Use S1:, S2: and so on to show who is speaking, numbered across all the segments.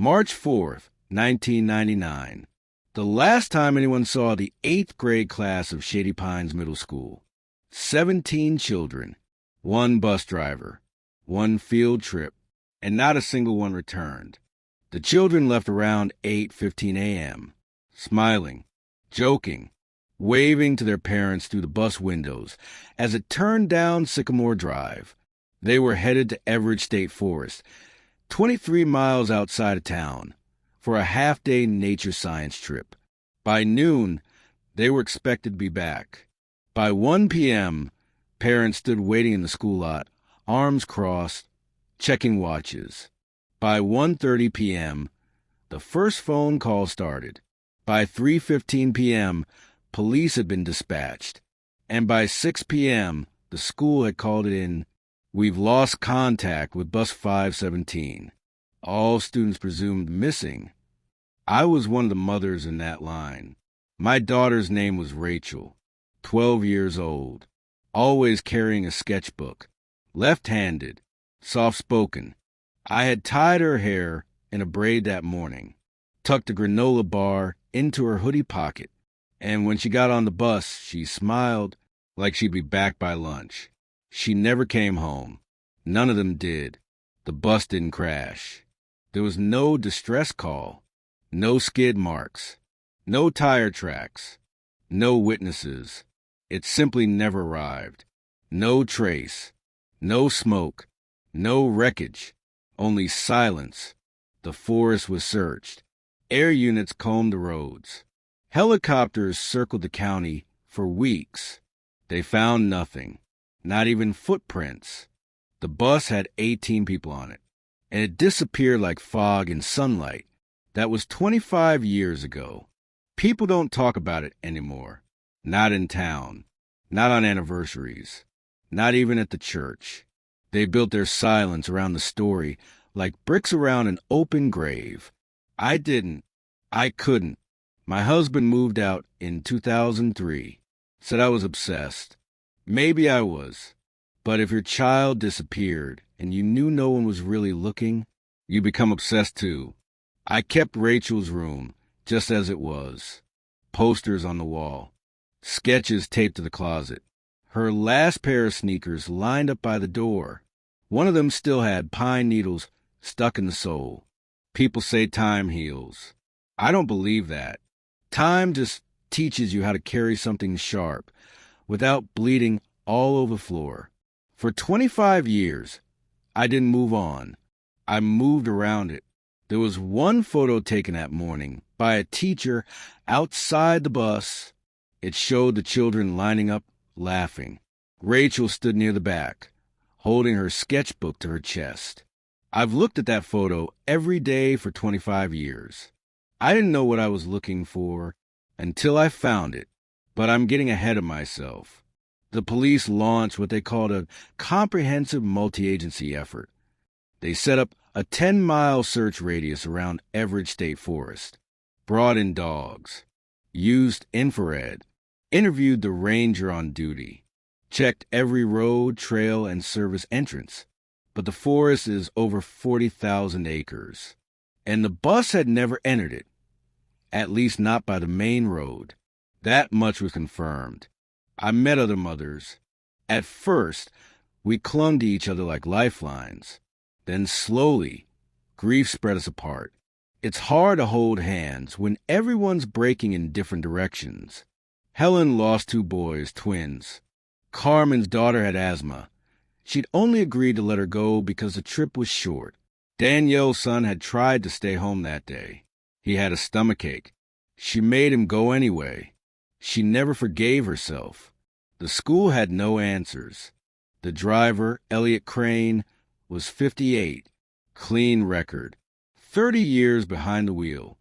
S1: March 4th, 1999. The last time anyone saw the 8th grade class of Shady Pines Middle School. 17 children, 1 bus driver, 1 field trip, and not a single one returned. The children left around 8:15 a.m., smiling, joking, waving to their parents through the bus windows as it turned down Sycamore Drive. They were headed to Everett State Forest, 23 miles outside of town, for a half-day nature science trip. By noon, they were expected to be back. By 1 p.m., parents stood waiting in the school lot, arms crossed, checking watches. By 1:30 p.m., the first phone call started. By 3:15 p.m., police had been dispatched. And by 6 p.m., the school had called it in. We've lost contact with bus 517. All students presumed missing. I was one of the mothers in that line. My daughter's name was Rachel, 12 years old, always carrying a sketchbook, left-handed, soft-spoken. I had tied her hair in a braid that morning, tucked a granola bar into her hoodie pocket, and when she got on the bus, she smiled like she'd be back by lunch. She never came home. None of them did. The bus didn't crash. There was no distress call, no skid marks, no tire tracks, no witnesses. It simply never arrived. No trace, no smoke, no wreckage. Only silence. The forest was searched. Air units combed the roads. Helicopters circled the county for weeks. They found nothing, not even footprints. The bus had 18 people on it, and it disappeared like fog in sunlight. That was 25 years ago. People don't talk about it anymore. Not in town. Not on anniversaries. Not even at the church. They built their silence around the story like bricks around an open grave. I didn't. I couldn't. My husband moved out in 2003. Said I was obsessed. Maybe I was. But if your child disappeared and you knew no one was really looking, you become obsessed too. I kept Rachel's room just as it was. Posters on the wall. Sketches taped to the closet. Her last pair of sneakers lined up by the door. One of them still had pine needles stuck in the sole. People say time heals. I don't believe that. Time just teaches you how to carry something sharp without bleeding all over the floor. For 25 years, I didn't move on. I moved around it. There was one photo taken that morning by a teacher outside the bus. It showed the children lining up, laughing. Rachel stood near the back, holding her sketchbook to her chest. I've looked at that photo every day for 25 years. I didn't know what I was looking for until I found it, but I'm getting ahead of myself. The police launched what they called a comprehensive multi-agency effort. They set up a 10-mile search radius around Everett State Forest, brought in dogs, used infrared, interviewed the ranger on duty, checked every road, trail, and service entrance. But the forest is over 40,000 acres, and the bus had never entered it, at least not by the main road. That much was confirmed. I met other mothers. At first, we clung to each other like lifelines. Then slowly, grief spread us apart. It's hard to hold hands when everyone's breaking in different directions. Helen lost 2 boys, twins. Carmen's daughter had asthma. She'd only agreed to let her go because the trip was short. Danielle's son had tried to stay home that day. He had a stomachache. She made him go anyway. She never forgave herself. The school had no answers. The driver, Elliot Crane, was 58. Clean record. 30 years behind the wheel.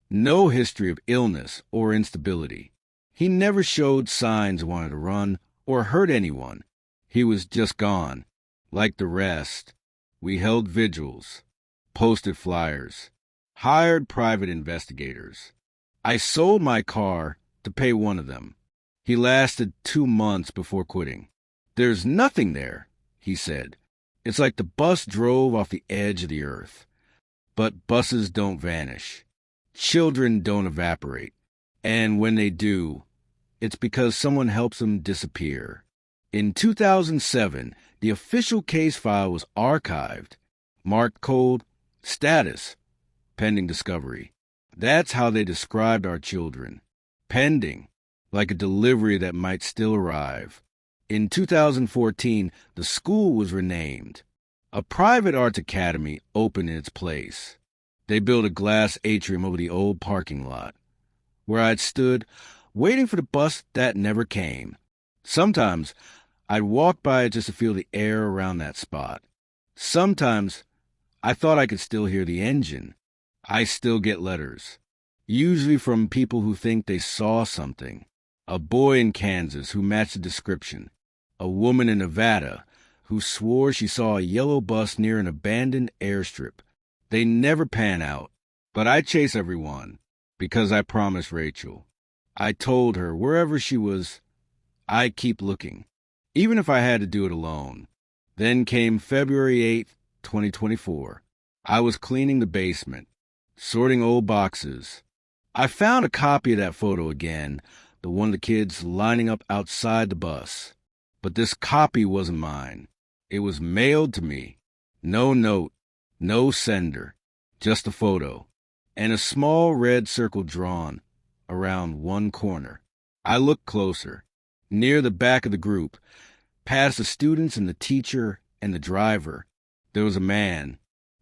S1: No history of illness or instability. He never showed signs wanting to run or hurt anyone. He was just gone. Like the rest, we held vigils, posted flyers, hired private investigators. I sold my car to pay one of them. He lasted 2 months before quitting. There's nothing there, he said. It's like the bus drove off the edge of the earth. But buses don't vanish. Children don't evaporate. And when they do, it's because someone helps them disappear. In 2007, the official case file was archived, marked cold, status, pending discovery. That's how they described our children. Pending, like a delivery that might still arrive. In 2014, the school was renamed. A private arts academy opened in its place. They built a glass atrium over the old parking lot, where I'd stood waiting for the bus that never came. Sometimes I'd walk by it just to feel the air around that spot. Sometimes I thought I could still hear the engine. I still get letters, usually from people who think they saw something. A boy in Kansas who matched the description. A woman in Nevada who swore she saw a yellow bus near an abandoned airstrip. They never pan out, but I chase everyone because I promised Rachel. I told her wherever she was, I'd keep looking, even if I had to do it alone. Then came February 8th, 2024. I was cleaning the basement, sorting old boxes. I found a copy of that photo again, the one of the kids lining up outside the bus. But this copy wasn't mine. It was mailed to me. No note, no sender, just a photo, and a small red circle drawn around one corner. I looked closer, near the back of the group, past the students and the teacher and the driver. There was a man,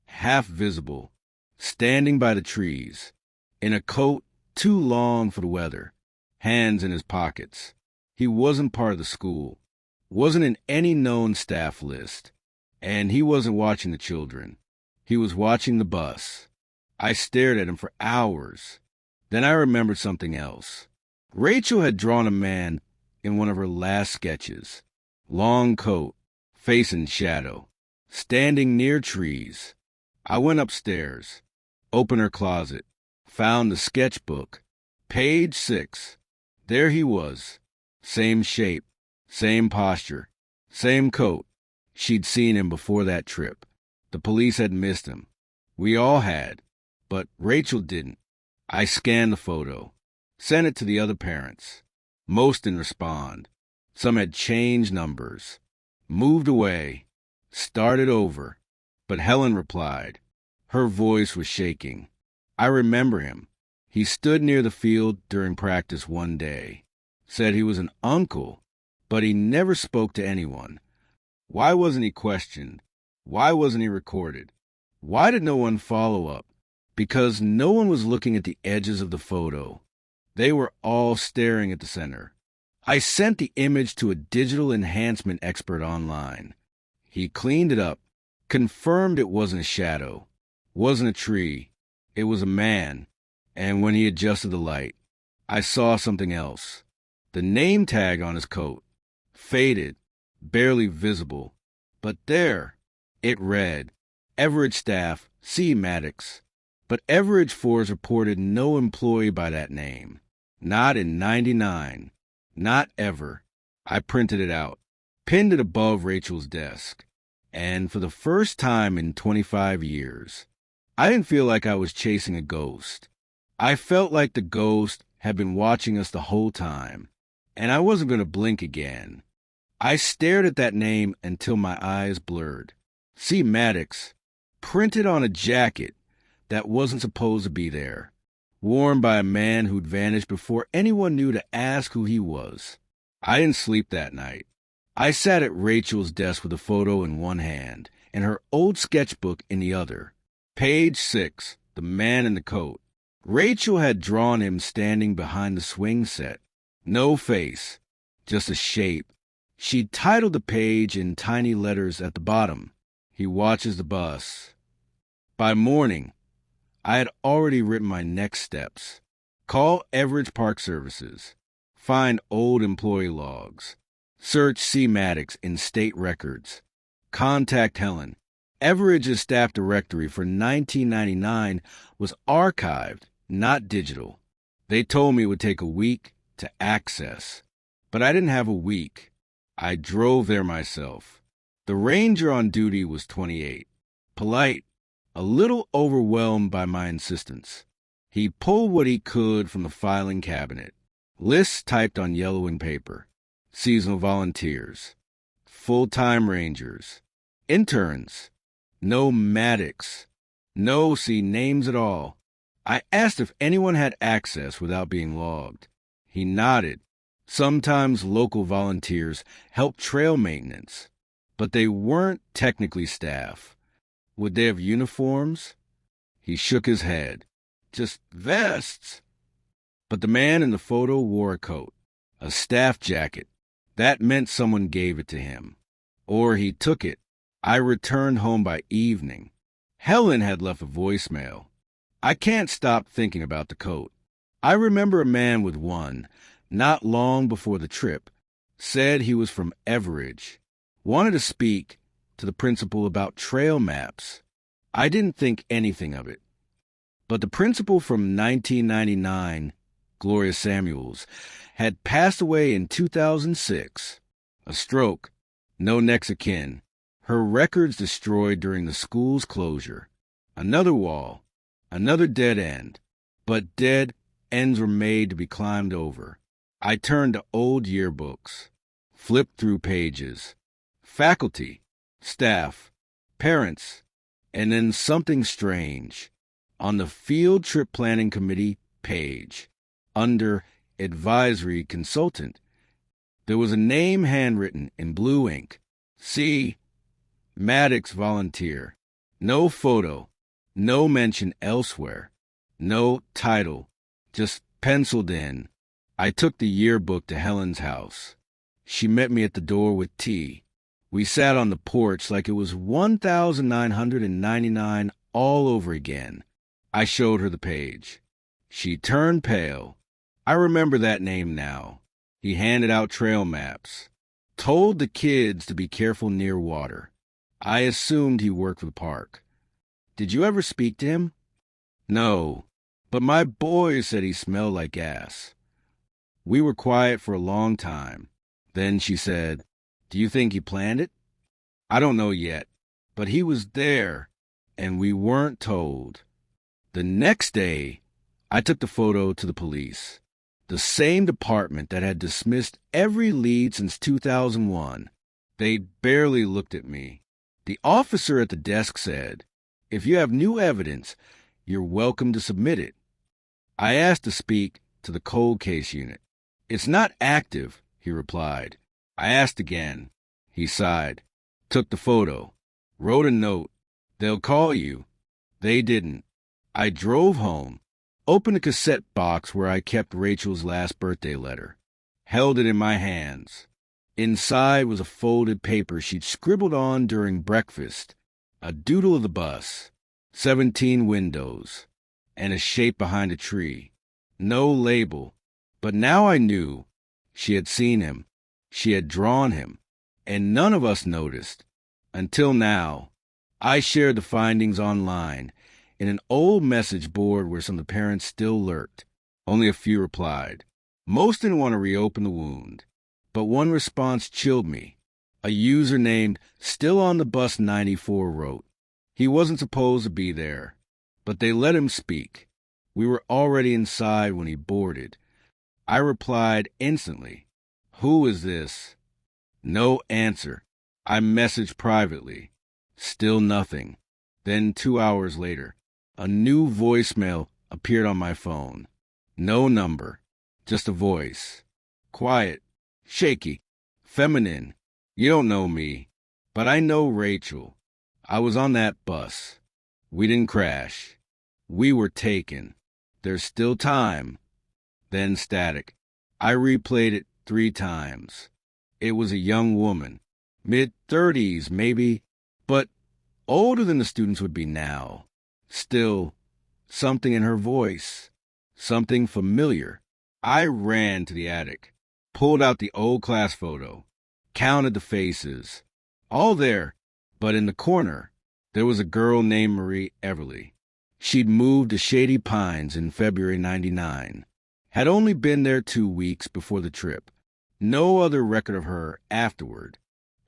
S1: half visible, standing by the trees, in a coat too long for the weather, hands in his pockets. He wasn't part of the school, wasn't in any known staff list, and he wasn't watching the children. He was watching the bus. I stared at him for hours. Then I remembered something else. Rachel had drawn a man in one of her last sketches. Long coat, face in shadow, standing near trees. I went upstairs, opened her closet, found the sketchbook. Page 6. There he was. Same shape, same posture, same coat. She'd seen him before that trip. The police had missed him. We all had, but Rachel didn't. I scanned the photo, sent it to the other parents. Most didn't respond. Some had changed numbers, moved away, started over. But Helen replied. Her voice was shaking. I remember him. He stood near the field during practice one day, said he was an uncle, but he never spoke to anyone. Why wasn't he questioned? Why wasn't he recorded? Why did no one follow up? Because no one was looking at the edges of the photo. They were all staring at the center. I sent the image to a digital enhancement expert online. He cleaned it up, confirmed it wasn't a shadow, wasn't a tree. It was a man. And when he adjusted the light, I saw something else. The name tag on his coat, faded, barely visible. But there, it read, Everidge staff, C. Maddox. But Everidge Force reported no employee by that name. Not in 99. Not ever. I printed it out, pinned it above Rachel's desk. And for the first time in 25 years, I didn't feel like I was chasing a ghost. I felt like the ghost had been watching us the whole time, and I wasn't going to blink again. I stared at that name until my eyes blurred. C. Maddox, printed on a jacket that wasn't supposed to be there, worn by a man who'd vanished before anyone knew to ask who he was. I didn't sleep that night. I sat at Rachel's desk with a photo in one hand and her old sketchbook in the other. Page 6, the man in the coat. Rachel had drawn him standing behind the swing set. No face, just a shape. She'd titled the page in tiny letters at the bottom. He watches the bus. By morning, I had already written my next steps. Call Everidge Park Services. Find old employee logs. Search C. Maddox in state records. Contact Helen. Everidge's staff directory for 1999 was archived, not digital. They told me it would take a week to access. But I didn't have a week. I drove there myself. The ranger on duty was 28. Polite, a little overwhelmed by my insistence. He pulled what he could from the filing cabinet. Lists typed on yellowing paper. Seasonal volunteers. Full-time rangers. Interns. No medics. No names at all. I asked if anyone had access without being logged. He nodded. Sometimes local volunteers helped trail maintenance, but they weren't technically staff. Would they have uniforms? He shook his head. Just vests. But the man in the photo wore a coat, a staff jacket. That meant someone gave it to him. Or he took it. I returned home by evening. Helen had left a voicemail. I can't stop thinking about the coat. I remember a man with one, not long before the trip, said he was from Everidge, wanted to speak to the principal about trail maps. I didn't think anything of it. But the principal from 1999, Gloria Samuels, had passed away in 2006. A stroke, no next of kin. Her records destroyed during the school's closure. Another wall, another dead end. But dead ends were made to be climbed over. I turned to old yearbooks, flipped through pages. Faculty, staff, parents, and then something strange. On the field trip planning committee page, under advisory consultant, there was a name handwritten in blue ink. C. Maddox volunteer. No photo, no mention elsewhere, no title, just penciled in. I took the yearbook to Helen's house. She met me at the door with tea. We sat on the porch like it was 1999 all over again. I showed her the page. She turned pale. I remember that name now. He handed out trail maps. Told the kids to be careful near water. I assumed he worked for the park. Did you ever speak to him? No, but my boys said he smelled like gas. We were quiet for a long time. Then she said, "Do you think he planned it?" I don't know yet, but he was there, and we weren't told. The next day, I took the photo to the police, the same department that had dismissed every lead since 2001. They barely looked at me. The officer at the desk said, "If you have new evidence, you're welcome to submit it." I asked to speak to the cold case unit. "It's not active," he replied. I asked again. He sighed, took the photo, wrote a note. "They'll call you." They didn't. I drove home, opened a cassette box where I kept Rachel's last birthday letter, held it in my hands. Inside was a folded paper she'd scribbled on during breakfast, a doodle of the bus, 17 windows, and a shape behind a tree. No label, but now I knew. She had seen him. She had drawn him, and none of us noticed. Until now. I shared the findings online in an old message board where some of the parents still lurked. Only a few replied. Most didn't want to reopen the wound, but one response chilled me. A user named Still on the Bus 94 wrote, "He wasn't supposed to be there, but they let him speak. We were already inside when he boarded." I replied instantly, "Who is this?" No answer. I messaged privately. Still nothing. Then 2 hours later, a new voicemail appeared on my phone. No number, just a voice. Quiet, shaky, feminine. "You don't know me, but I know Rachel. I was on that bus. We didn't crash. We were taken. There's still time." Then static. I replayed it 3 times. It was a young woman, mid-30s maybe, but older than the students would be now. Still, something in her voice, something familiar. I ran to the attic, pulled out the old class photo, counted the faces. All there, but in the corner, there was a girl named Marie Everly. She'd moved to Shady Pines in February '99. Had only been there 2 weeks before the trip. No other record of her afterward.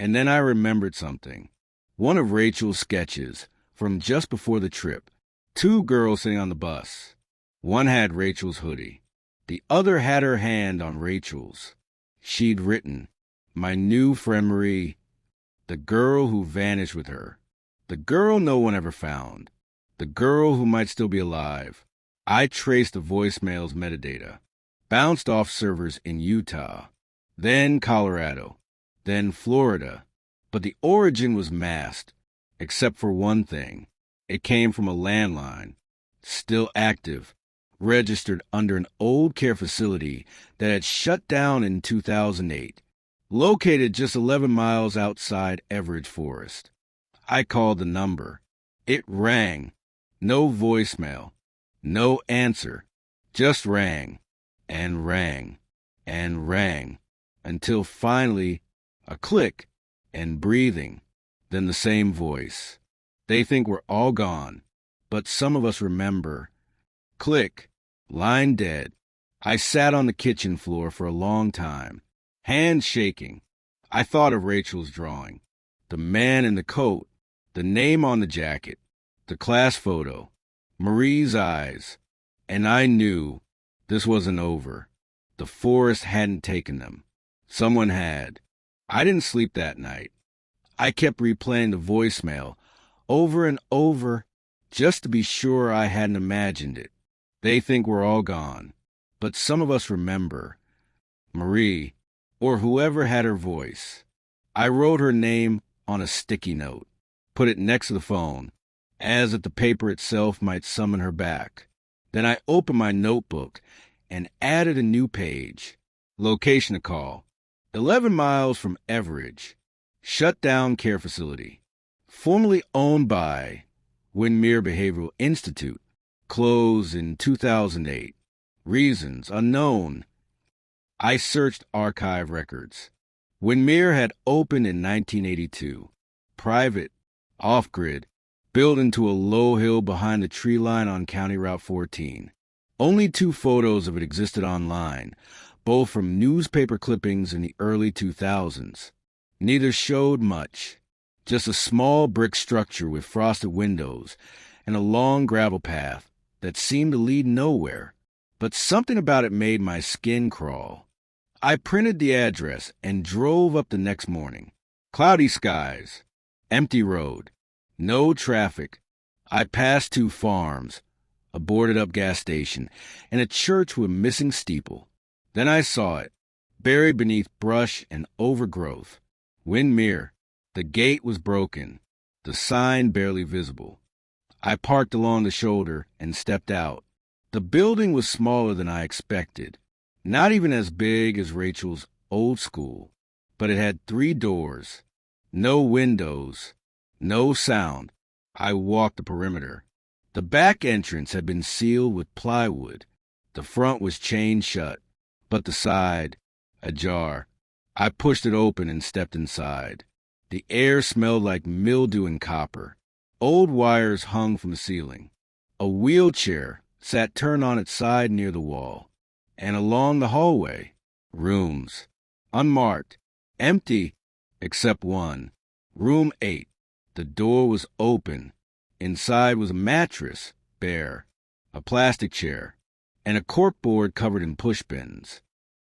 S1: And then I remembered something. One of Rachel's sketches, from just before the trip. 2 girls sitting on the bus. One had Rachel's hoodie. The other had her hand on Rachel's. She'd written, "My new friend Marie, the girl who vanished with her. The girl no one ever found. The girl who might still be alive." I traced the voicemail's metadata. Bounced off servers in Utah, then Colorado, then Florida. But the origin was masked, except for one thing. It came from a landline, still active, registered under an old care facility that had shut down in 2008, located just 11 miles outside Everidge Forest. I called the number. It rang. No voicemail. No answer. Just rang, and rang, and rang, until finally a click and breathing, then the same voice. "They think we're all gone, but some of us remember." Click. Line dead. I sat on the kitchen floor for a long time, hands shaking. I thought of Rachel's drawing, the man in the coat, the name on the jacket, the class photo, Marie's eyes, and I knew this wasn't over. The forest hadn't taken them. Someone had. I didn't sleep that night. I kept replaying the voicemail over and over just to be sure I hadn't imagined it. They think we're all gone, but some of us remember. Marie, or whoever had her voice. I wrote her name on a sticky note, put it next to the phone, as if the paper itself might summon her back. Then I opened my notebook and added a new page. Location to call. 11 miles from Everidge. Shut down care facility. Formerly owned by Windermere Behavioral Institute. Closed in 2008. Reasons unknown. I searched archive records. Windermere had opened in 1982. Private, off-grid, built into a low hill behind the tree line on County Route 14. Only 2 photos of it existed online, both from newspaper clippings in the early 2000s. Neither showed much, just a small brick structure with frosted windows and a long gravel path that seemed to lead nowhere. But something about it made my skin crawl. I printed the address and drove up the next morning. Cloudy skies, empty road, no traffic. I passed 2 farms, a boarded-up gas station, and a church with a missing steeple. Then I saw it, buried beneath brush and overgrowth. Windermere. The gate was broken, the sign barely visible. I parked along the shoulder and stepped out. The building was smaller than I expected, not even as big as Rachel's old school, but it had 3 doors, no windows, no sound. I walked the perimeter. The back entrance had been sealed with plywood. The front was chained shut, but the side, ajar. I pushed it open and stepped inside. The air smelled like mildew and copper. Old wires hung from the ceiling. A wheelchair sat turned on its side near the wall. And along the hallway, rooms, unmarked, empty, except one. Room 8. The door was open. Inside was a mattress, bare, a plastic chair, and a corkboard covered in pushpins.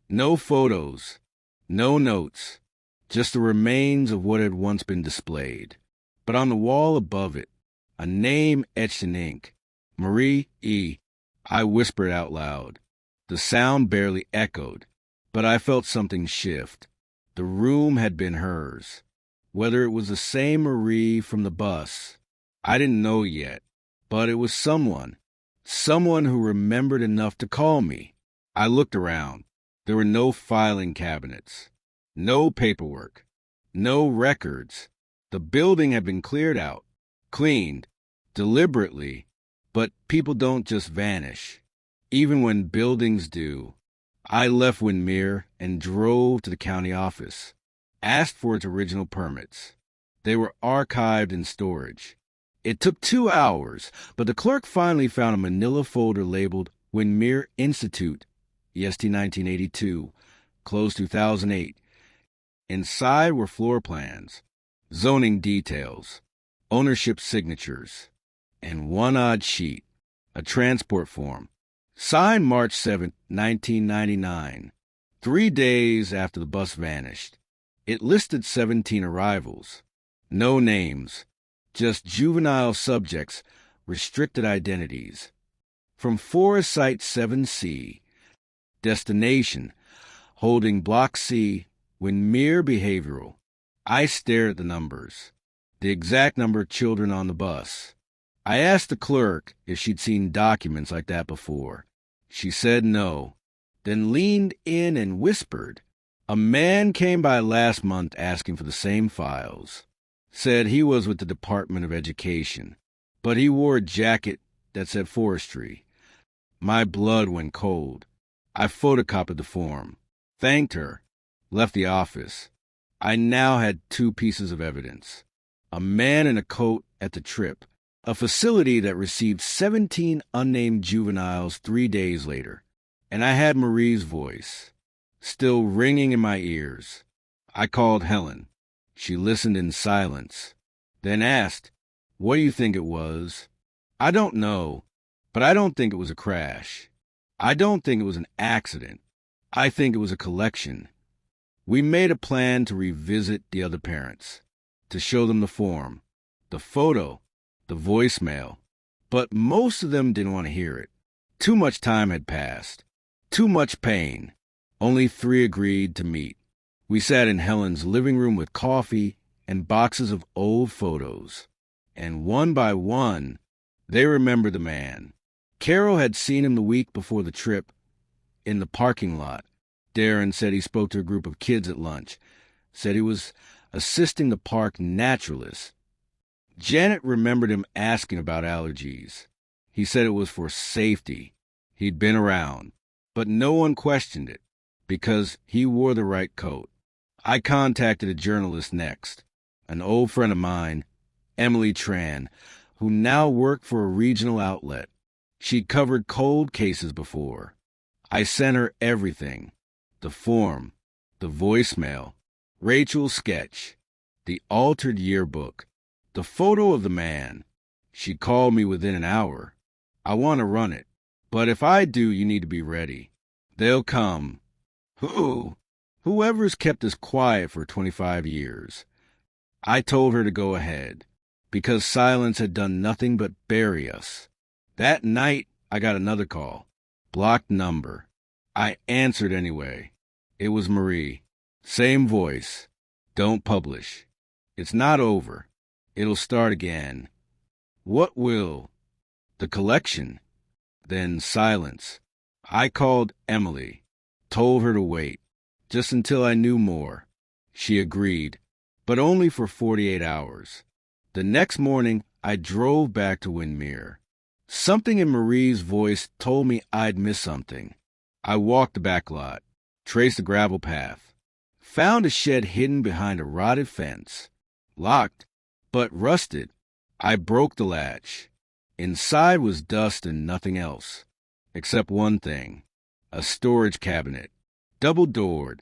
S1: No photos, no notes, just the remains of what had once been displayed. But on the wall above it, a name etched in ink. Marie E. I whispered out loud. The sound barely echoed, but I felt something shift. The room had been hers. Whether it was the same Marie from the bus, I didn't know yet, but it was someone who remembered enough to call me. I looked around. There were no filing cabinets, no paperwork, no records. The building had been cleared out, cleaned, deliberately, but people don't just vanish, even when buildings do. I left Windermere and drove to the county office, asked for its original permits. They were archived in storage. It took 2 hours, but the clerk finally found a manila folder labeled Windermere Institute, EST 1982, closed 2008. Inside were floor plans, zoning details, ownership signatures. and one odd sheet, a transport form, signed March 7, 1999, 3 days after the bus vanished. It listed 17 arrivals. No names, just juvenile subjects, restricted identities. From Forest Site 7C, destination, holding Block C, Windermere Behavioral. I stared at the numbers, the exact number of children on the bus. I asked the clerk if she'd seen documents like that before. She said no, then leaned in and whispered. A man came by last month asking for the same files. Said he was with the Department of Education, but he wore a jacket that said forestry. My blood went cold. I photocopied the form, thanked her, left the office. I now had 2 pieces of evidence. A man in a coat at the trip, a facility that received 17 unnamed juveniles 3 days later, and I had Marie's voice, still ringing in my ears. I called Helen. She listened in silence, then asked, "What do you think it was?" "I don't know, but I don't think it was a crash. I don't think it was an accident. I think it was a collection." We made a plan to revisit the other parents, to show them the form, the photo, the voicemail, but most of them didn't want to hear it. Too much time had passed, too much pain. Only 3 agreed to meet. We sat in Helen's living room with coffee and boxes of old photos, and one by one, they remembered the man. Carol had seen him the week before the trip in the parking lot. Darren said he spoke to a group of kids at lunch, said he was assisting the park naturalist. Janet remembered him asking about allergies. He said it was for safety. He'd been around, but no one questioned it because he wore the right coat. I contacted a journalist next, an old friend of mine, Emily Tran, who now worked for a regional outlet. She'd covered cold cases before. I sent her everything, the form, the voicemail, Rachel's sketch, the altered yearbook, the photo of the man. She called me within an hour. "I want to run it, but if I do, you need to be ready. They'll come." Who? Whoever's kept us quiet for 25 years. I told her to go ahead, because silence had done nothing but bury us. That night, I got another call. Blocked number. I answered anyway. It was Marie. Same voice. "Don't publish. It's not over. It'll start again." "What will?" "The collection." Then silence. I called Emily. Told her to wait. Just until I knew more. She agreed, but only for 48 hours. The next morning, I drove back to Windermere. Something in Marie's voice told me I'd missed something. I walked the back lot, traced the gravel path, found a shed hidden behind a rotted fence. Locked, but rusted. I broke the latch. Inside was dust and nothing else, except one thing, a storage cabinet, double-doored,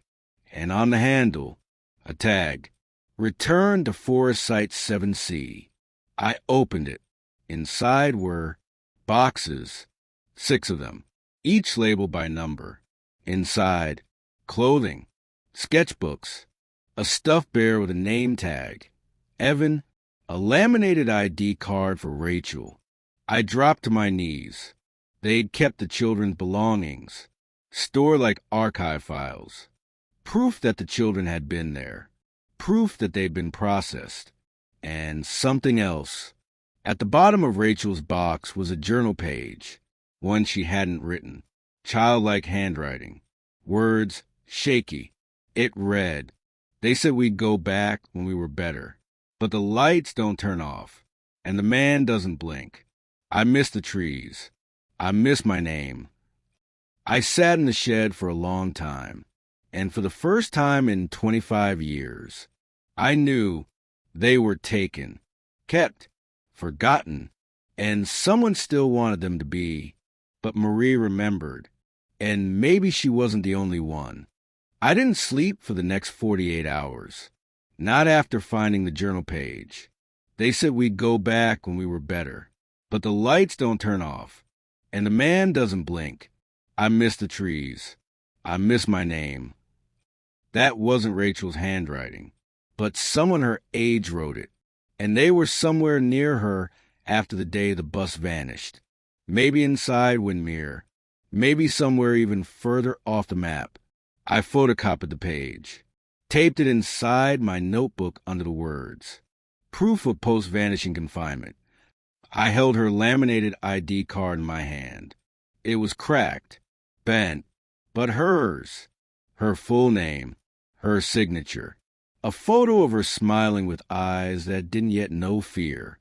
S1: and on the handle, a tag, "Return to Forest Site 7C. I opened it. Inside were boxes, 6 of them, each labeled by number. Inside, clothing, sketchbooks, a stuffed bear with a name tag, Evan, a laminated ID card for Rachel. I dropped to my knees. They'd kept the children's belongings, stored like archive files. Proof that the children had been there. Proof that they'd been processed. And something else. At the bottom of Rachel's box was a journal page, one she hadn't written. Childlike handwriting. Words shaky. It read, "They said we'd go back when we were better, but the lights don't turn off, and the man doesn't blink. I miss the trees. I miss my name." I sat in the shed for a long time, and for the first time in 25 years, I knew they were taken, kept, forgotten, and someone still wanted them to be. But Marie remembered, and maybe she wasn't the only one. I didn't sleep for the next 48 hours, not after finding the journal page. They said we'd go back when we were better, but the lights don't turn off, and the man doesn't blink. I miss the trees. I miss my name. That wasn't Rachel's handwriting, but someone her age wrote it, and they were somewhere near her after the day the bus vanished. Maybe inside Windermere, maybe somewhere even further off the map. I photocopied the page, taped it inside my notebook under the words. Proof of post-vanishing confinement. I held her laminated ID card in my hand. It was cracked, bent, but hers. Her full name, her signature. A photo of her smiling with eyes that didn't yet know fear.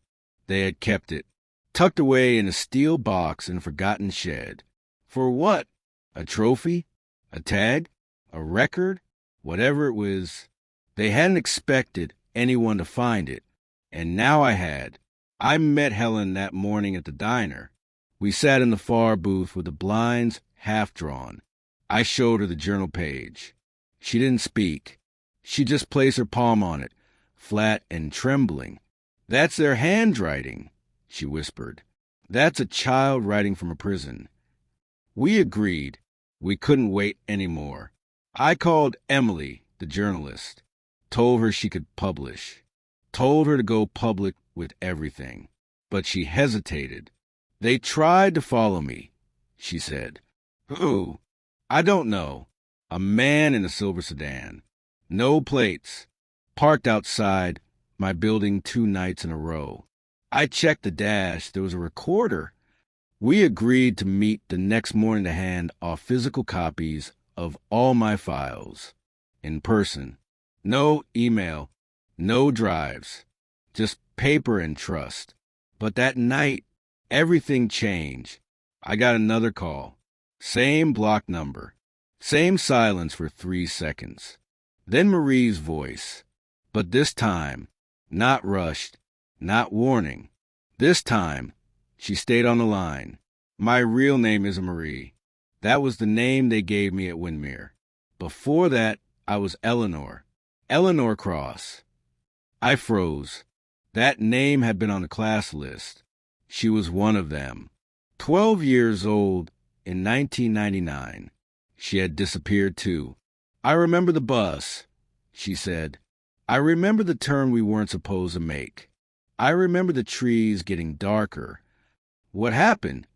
S1: They had kept it, tucked away in a steel box in a forgotten shed. For what? A trophy? A tag? A record? Whatever it was. They hadn't expected anyone to find it, and now I had. I met Helen that morning at the diner. We sat in the far booth with the blinds half drawn. I showed her the journal page. She didn't speak. She just placed her palm on it, flat and trembling. "That's their handwriting," she whispered. "That's a child writing from a prison." We agreed. We couldn't wait any more. I called Emily, the journalist, told her she could publish, told her to go public with everything. But she hesitated. "They tried to follow me," she said. "Who?" "I don't know. A man in a silver sedan. No plates. Parked outside my building 2 nights in a row. I checked the dash. There was a recorder." We agreed to meet the next morning to hand off physical copies of all my files. In person. No email. No drives. Just paper and trust. But that night, everything changed. I got another call. Same block number. Same silence for 3 seconds. Then Marie's voice. But this time, not rushed, not warning. This time, she stayed on the line. "My real name isn't Marie. That was the name they gave me at Windermere. Before that, I was Eleanor. Eleanor Cross." I froze. That name had been on the class list. She was one of them. 12 years old in 1999. She had disappeared too. "I remember the bus," she said. "I remember the turn we weren't supposed to make. I remember the trees getting darker." "What happened?"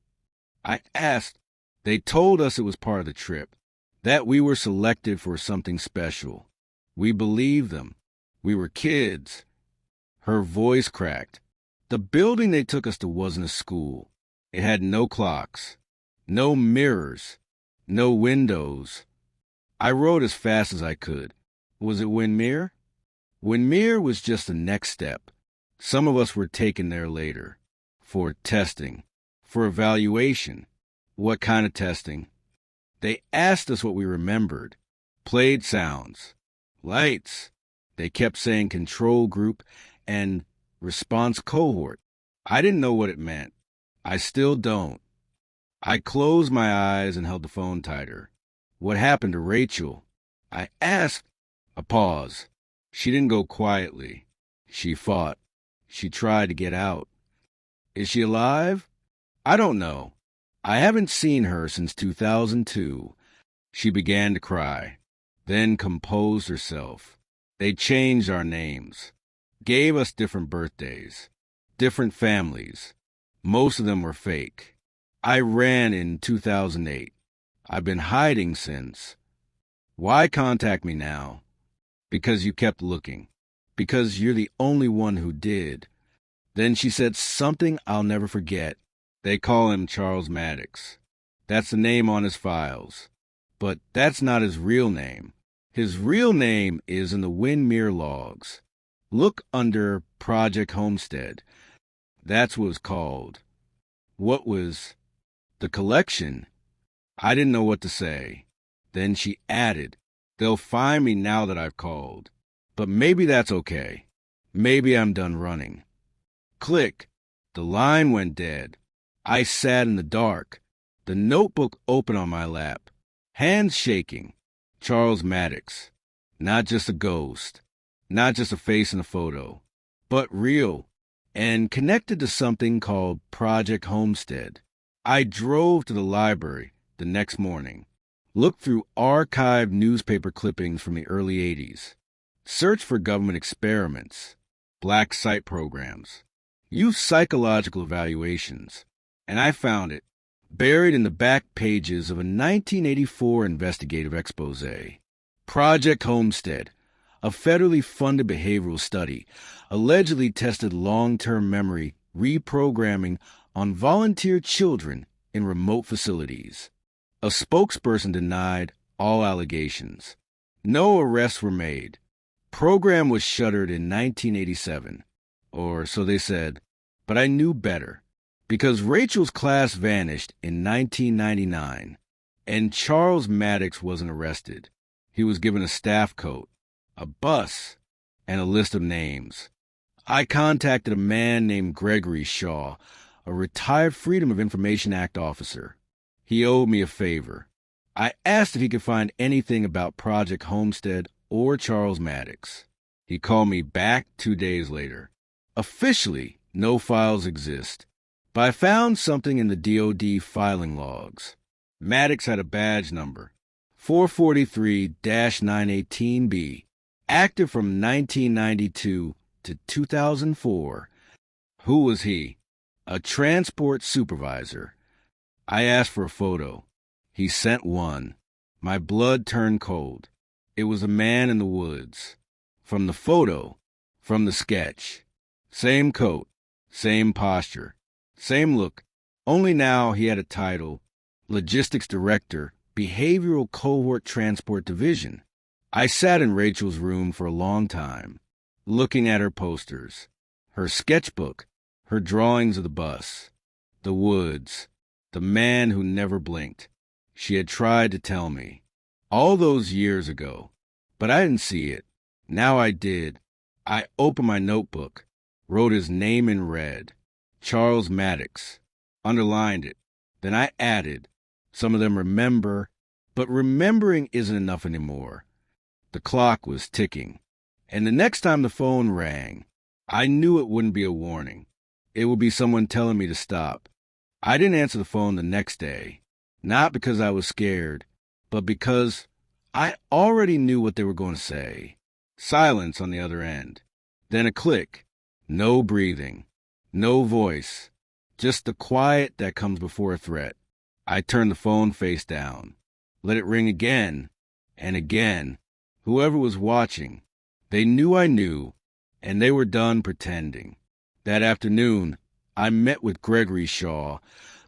S1: I asked. "They told us it was part of the trip, that we were selected for something special. We believed them. We were kids." Her voice cracked. "The building they took us to wasn't a school. It had no clocks, no mirrors, no windows." I wrote as fast as I could. "Was it Windermere?" Windermere was just the next step. Some of us were taken there later. For testing. For evaluation. What kind of testing? They asked us what we remembered. Played sounds. Lights. They kept saying control group and response cohort. I didn't know what it meant. I still don't. I closed my eyes and held the phone tighter. "What happened to Rachel?" I asked. A pause. She didn't go quietly. She fought. She tried to get out. "Is she alive?" "I don't know. I haven't seen her since 2002. She began to cry, then composed herself. "They changed our names, gave us different birthdays, different families. Most of them were fake. I ran in 2008. I've been hiding since. Why contact me now? Because you kept looking. Because you're the only one who did." Then she said something I'll never forget. "They call him Charles Maddox. That's the name on his files. But that's not his real name. His real name is in the Windermere logs. Look under Project Homestead. That's what it was called." What was the collection? I didn't know what to say. Then she added, "They'll find me now that I've called. But maybe that's okay. Maybe I'm done running." Click. The line went dead. I sat in the dark, the notebook open on my lap, hands shaking. Charles Maddox. Not just a ghost. Not just a face in a photo. But real. and connected to something called Project Homestead. I drove to the library the next morning, looked through archived newspaper clippings from the early 80s, searched for government experiments, black site programs, youth psychological evaluations, and I found it buried in the back pages of a 1984 investigative expose. Project Homestead, a federally funded behavioral study, allegedly tested long-term memory reprogramming on volunteer children in remote facilities. A spokesperson denied all allegations. No arrests were made. Program was shuttered in 1987, or so they said, but I knew better, because Rachel's class vanished in 1999, and Charles Maddox wasn't arrested. He was given a staff coat, a bus, and a list of names. I contacted a man named Gregory Shaw, a retired Freedom of Information Act officer. He owed me a favor. I asked if he could find anything about Project Homestead or Charles Maddox. He called me back 2 days later. Officially, no files exist, but I found something in the DoD filing logs. Maddox had a badge number, 443-918B, active from 1992 to 2004. Who was he? A transport supervisor. I asked for a photo. He sent one. My blood turned cold. It was a man in the woods. From the photo, from the sketch. Same coat, same posture, same look, only now he had a title, Logistics Director, Behavioral Cohort Transport Division. I sat in Rachel's room for a long time, looking at her posters, her sketchbook, her drawings of the bus, the woods, the man who never blinked. She had tried to tell me, all those years ago, but I didn't see it. Now I did. I opened my notebook, wrote his name in red, Charles Maddox, underlined it. Then I added, some of them remember, but remembering isn't enough anymore. The clock was ticking, and the next time the phone rang, I knew it wouldn't be a warning. It would be someone telling me to stop. I didn't answer the phone the next day, not because I was scared, but because I already knew what they were going to say. Silence on the other end. Then a click. No breathing. No voice. Just the quiet that comes before a threat. I turned the phone face down. Let it ring again and again. Whoever was watching, they knew I knew, and they were done pretending. That afternoon, I met with Gregory Shaw,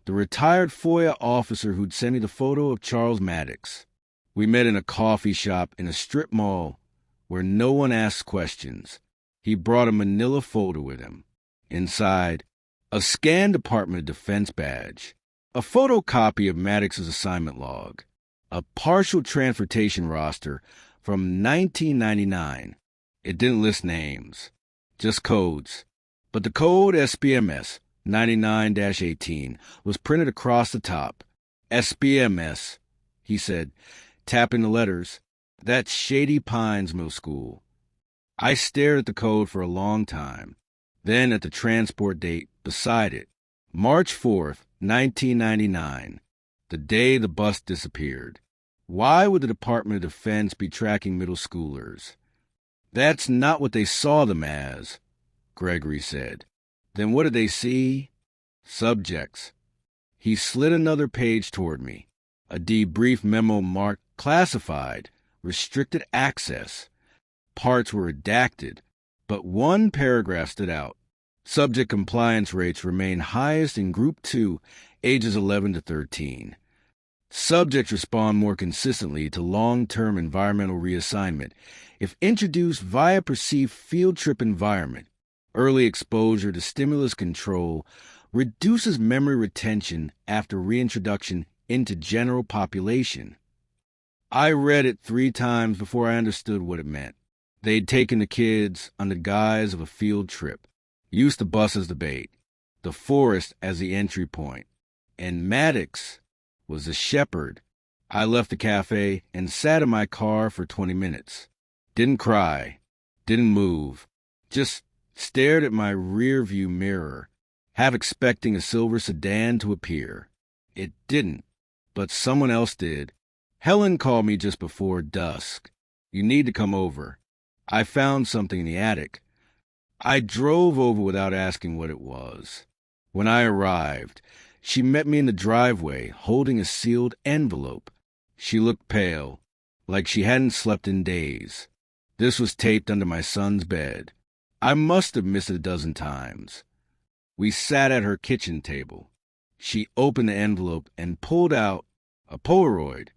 S1: the retired FOIA officer who'd sent me the photo of Charles Maddox. We met in a coffee shop in a strip mall where no one asks questions. He brought a manila folder with him. Inside, a scanned Department of Defense badge, a photocopy of Maddox's assignment log, a partial transportation roster from 1999. It didn't list names, just codes. But the code SPMS 99-18 was printed across the top. SPMS, he said, tapping the letters. That's Shady Pines Middle School. I stared at the code for a long time, then at the transport date beside it, March 4th, 1999, the day the bus disappeared. Why would the Department of Defense be tracking middle schoolers? That's not what they saw them as, Gregory said. Then what did they see? Subjects. He slid another page toward me, a debrief memo marked classified, restricted access. Parts were redacted, but one paragraph stood out. Subject compliance rates remain highest in Group 2, ages 11 to 13. Subjects respond more consistently to long-term environmental reassignment if introduced via perceived field trip environment. Early exposure to stimulus control reduces memory retention after reintroduction into general population. I read it 3 times before I understood what it meant. They'd taken the kids under guise of a field trip, used the bus as the bait, the forest as the entry point, and Maddox was the shepherd. I left the cafe and sat in my car for 20 minutes. Didn't cry, didn't move, just stared at my rearview mirror, half expecting a silver sedan to appear. It didn't, but someone else did. Helen called me just before dusk. You need to come over. I found something in the attic. I drove over without asking what it was. When I arrived, she met me in the driveway, holding a sealed envelope. She looked pale, like she hadn't slept in days. This was taped under my son's bed. I must have missed it a dozen times. We sat at her kitchen table. She opened the envelope and pulled out a Polaroid,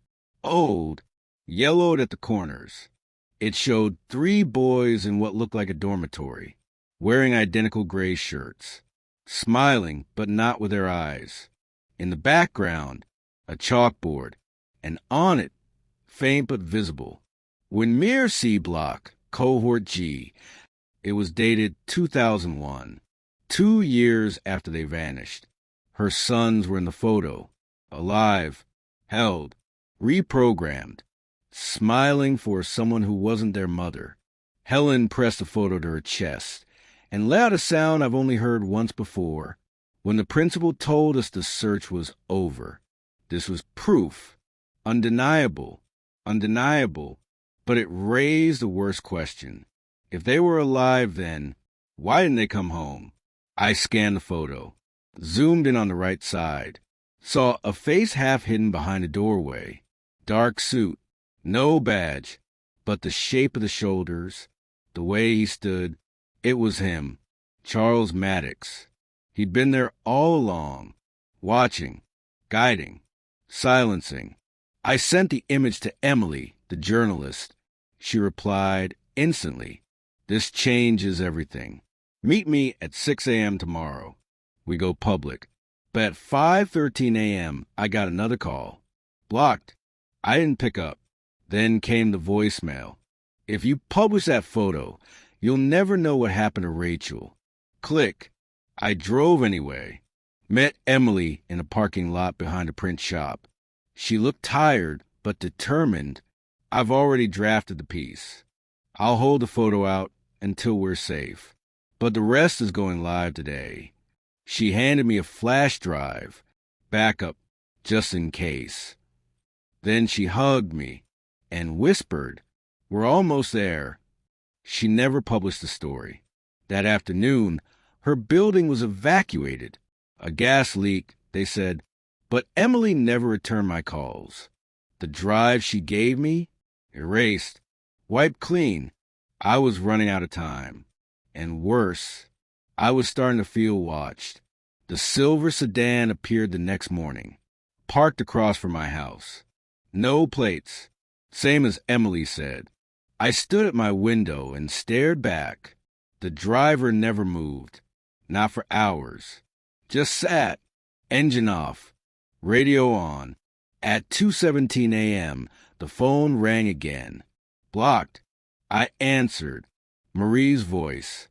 S1: old, yellowed at the corners. It showed 3 boys in what looked like a dormitory, wearing identical gray shirts, smiling but not with their eyes. In the background, a chalkboard, and on it, faint but visible, Winmere C. Block, Cohort G. It was dated 2001, 2 years after they vanished. Her sons were in the photo, alive, held, reprogrammed, smiling for someone who wasn't their mother. Helen pressed the photo to her chest and let out a sound I've only heard once before, when the principal told us the search was over. This was proof, undeniable, but it raised the worst question. If they were alive then, why didn't they come home? I scanned the photo, zoomed in on the right side, saw a face half hidden behind a doorway, dark suit, no badge, but the shape of the shoulders, the way he stood, it was him, Charles Maddox. He'd been there all along, watching, guiding, silencing. I sent the image to Emily, the journalist. She replied instantly, "This changes everything. Meet me at 6 a.m. tomorrow." We go public. But at 5:13 a.m., I got another call. Blocked. I didn't pick up. Then came the voicemail. "If you publish that photo, you'll never know what happened to Rachel." Click. I drove anyway. Met Emily in a parking lot behind a print shop. She looked tired, but determined. "I've already drafted the piece. I'll hold the photo out until we're safe. But the rest is going live today." She handed me a flash drive, backup, just in case. Then she hugged me and whispered, "We're almost there." She never published the story. That afternoon, her building was evacuated. A gas leak, they said, but Emily never returned my calls. The drive she gave me, erased, wiped clean. I was running out of time. And worse, I was starting to feel watched. The silver sedan appeared the next morning, parked across from my house. No plates, same as Emily said. I stood at my window and stared back. The driver never moved, not for hours. Just sat, engine off, radio on. At 2:17 a.m., the phone rang again. Blocked. I answered. Marie's voice,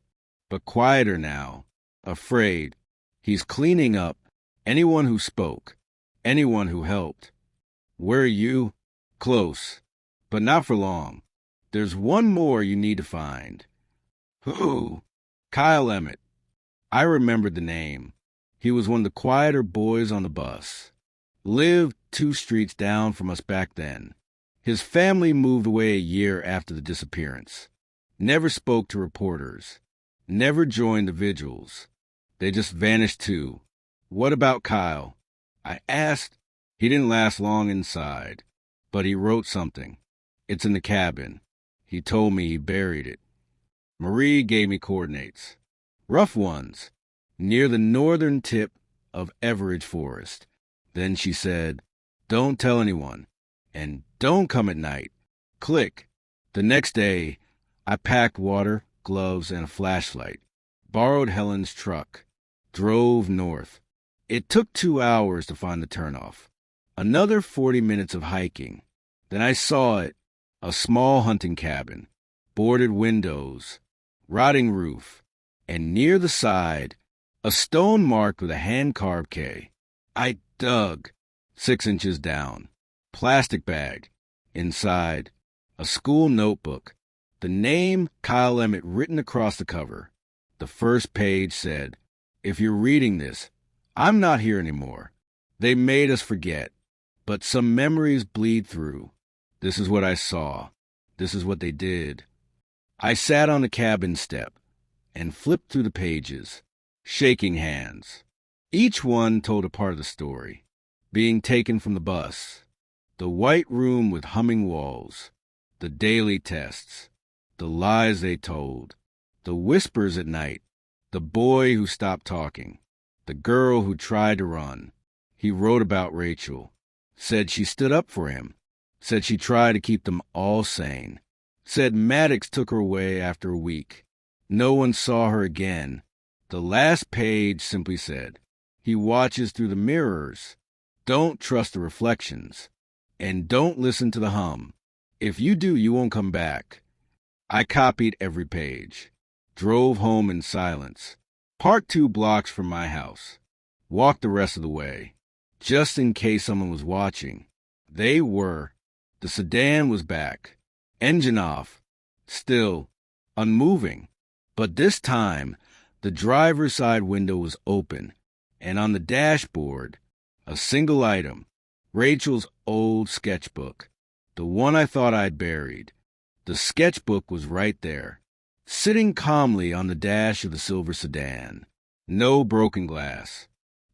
S1: but quieter now, afraid. "He's cleaning up. Anyone who spoke, anyone who helped." "Where are you?" "Close, but not for long. There's one more you need to find." "Who?" "Kyle Emmett." I remembered the name. He was one of the quieter boys on the bus. Lived 2 streets down from us back then. His family moved away a year after the disappearance. Never spoke to reporters. Never joined the vigils. They just vanished too. "What about Kyle?" I asked. He didn't last long inside, but he wrote something. "It's in the cabin." He told me he buried it. Marie gave me coordinates. Rough ones, near the northern tip of Everidge Forest. Then she said, "Don't tell anyone, and don't come at night." Click. The next day, I packed water, gloves, and a flashlight, borrowed Helen's truck, drove north. It took 2 hours to find the turnoff. Another 40 minutes of hiking. Then I saw it, a small hunting cabin, boarded windows, rotting roof, and near the side, a stone marked with a hand-carved K. I dug, 6 inches down. Plastic bag. Inside, a school notebook. The name Kyle Emmett written across the cover. The first page said, "If you're reading this, I'm not here anymore. They made us forget, but some memories bleed through. This is what I saw. This is what they did." I sat on the cabin step and flipped through the pages, shaking hands. Each one told a part of the story. Being taken from the bus, the white room with humming walls, the daily tests, the lies they told, the whispers at night, the boy who stopped talking, the girl who tried to run. He wrote about Rachel, said she stood up for him, said she tried to keep them all sane, said Maddox took her away after a week. No one saw her again. The last page simply said, "He watches through the mirrors. Don't trust the reflections. And don't listen to the hum. If you do, you won't come back." I copied every page, drove home in silence, parked 2 blocks from my house, walked the rest of the way, just in case someone was watching. They were. The sedan was back, engine off, still, unmoving. But this time, the driver's side window was open, and on the dashboard, a single item, Rachel's old sketchbook, the one I thought I'd buried. The sketchbook was right there, sitting calmly on the dash of the silver sedan. No broken glass,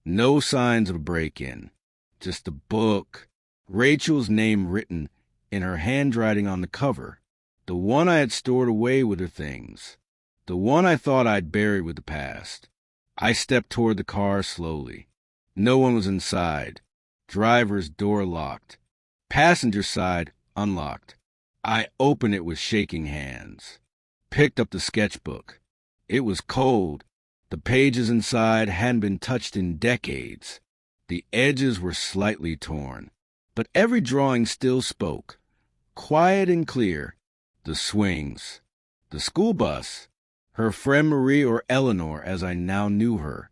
S1: no signs of a break-in, just a book, Rachel's name written in her handwriting on the cover, the one I had stored away with her things, the one I thought I'd buried with the past. I stepped toward the car slowly. No one was inside. Driver's door locked. Passenger side unlocked. I opened it with shaking hands. Picked up the sketchbook. It was cold. The pages inside hadn't been touched in decades. The edges were slightly torn, but every drawing still spoke. Quiet and clear. The swings. The school bus. Her friend Marie, or Eleanor as I now knew her.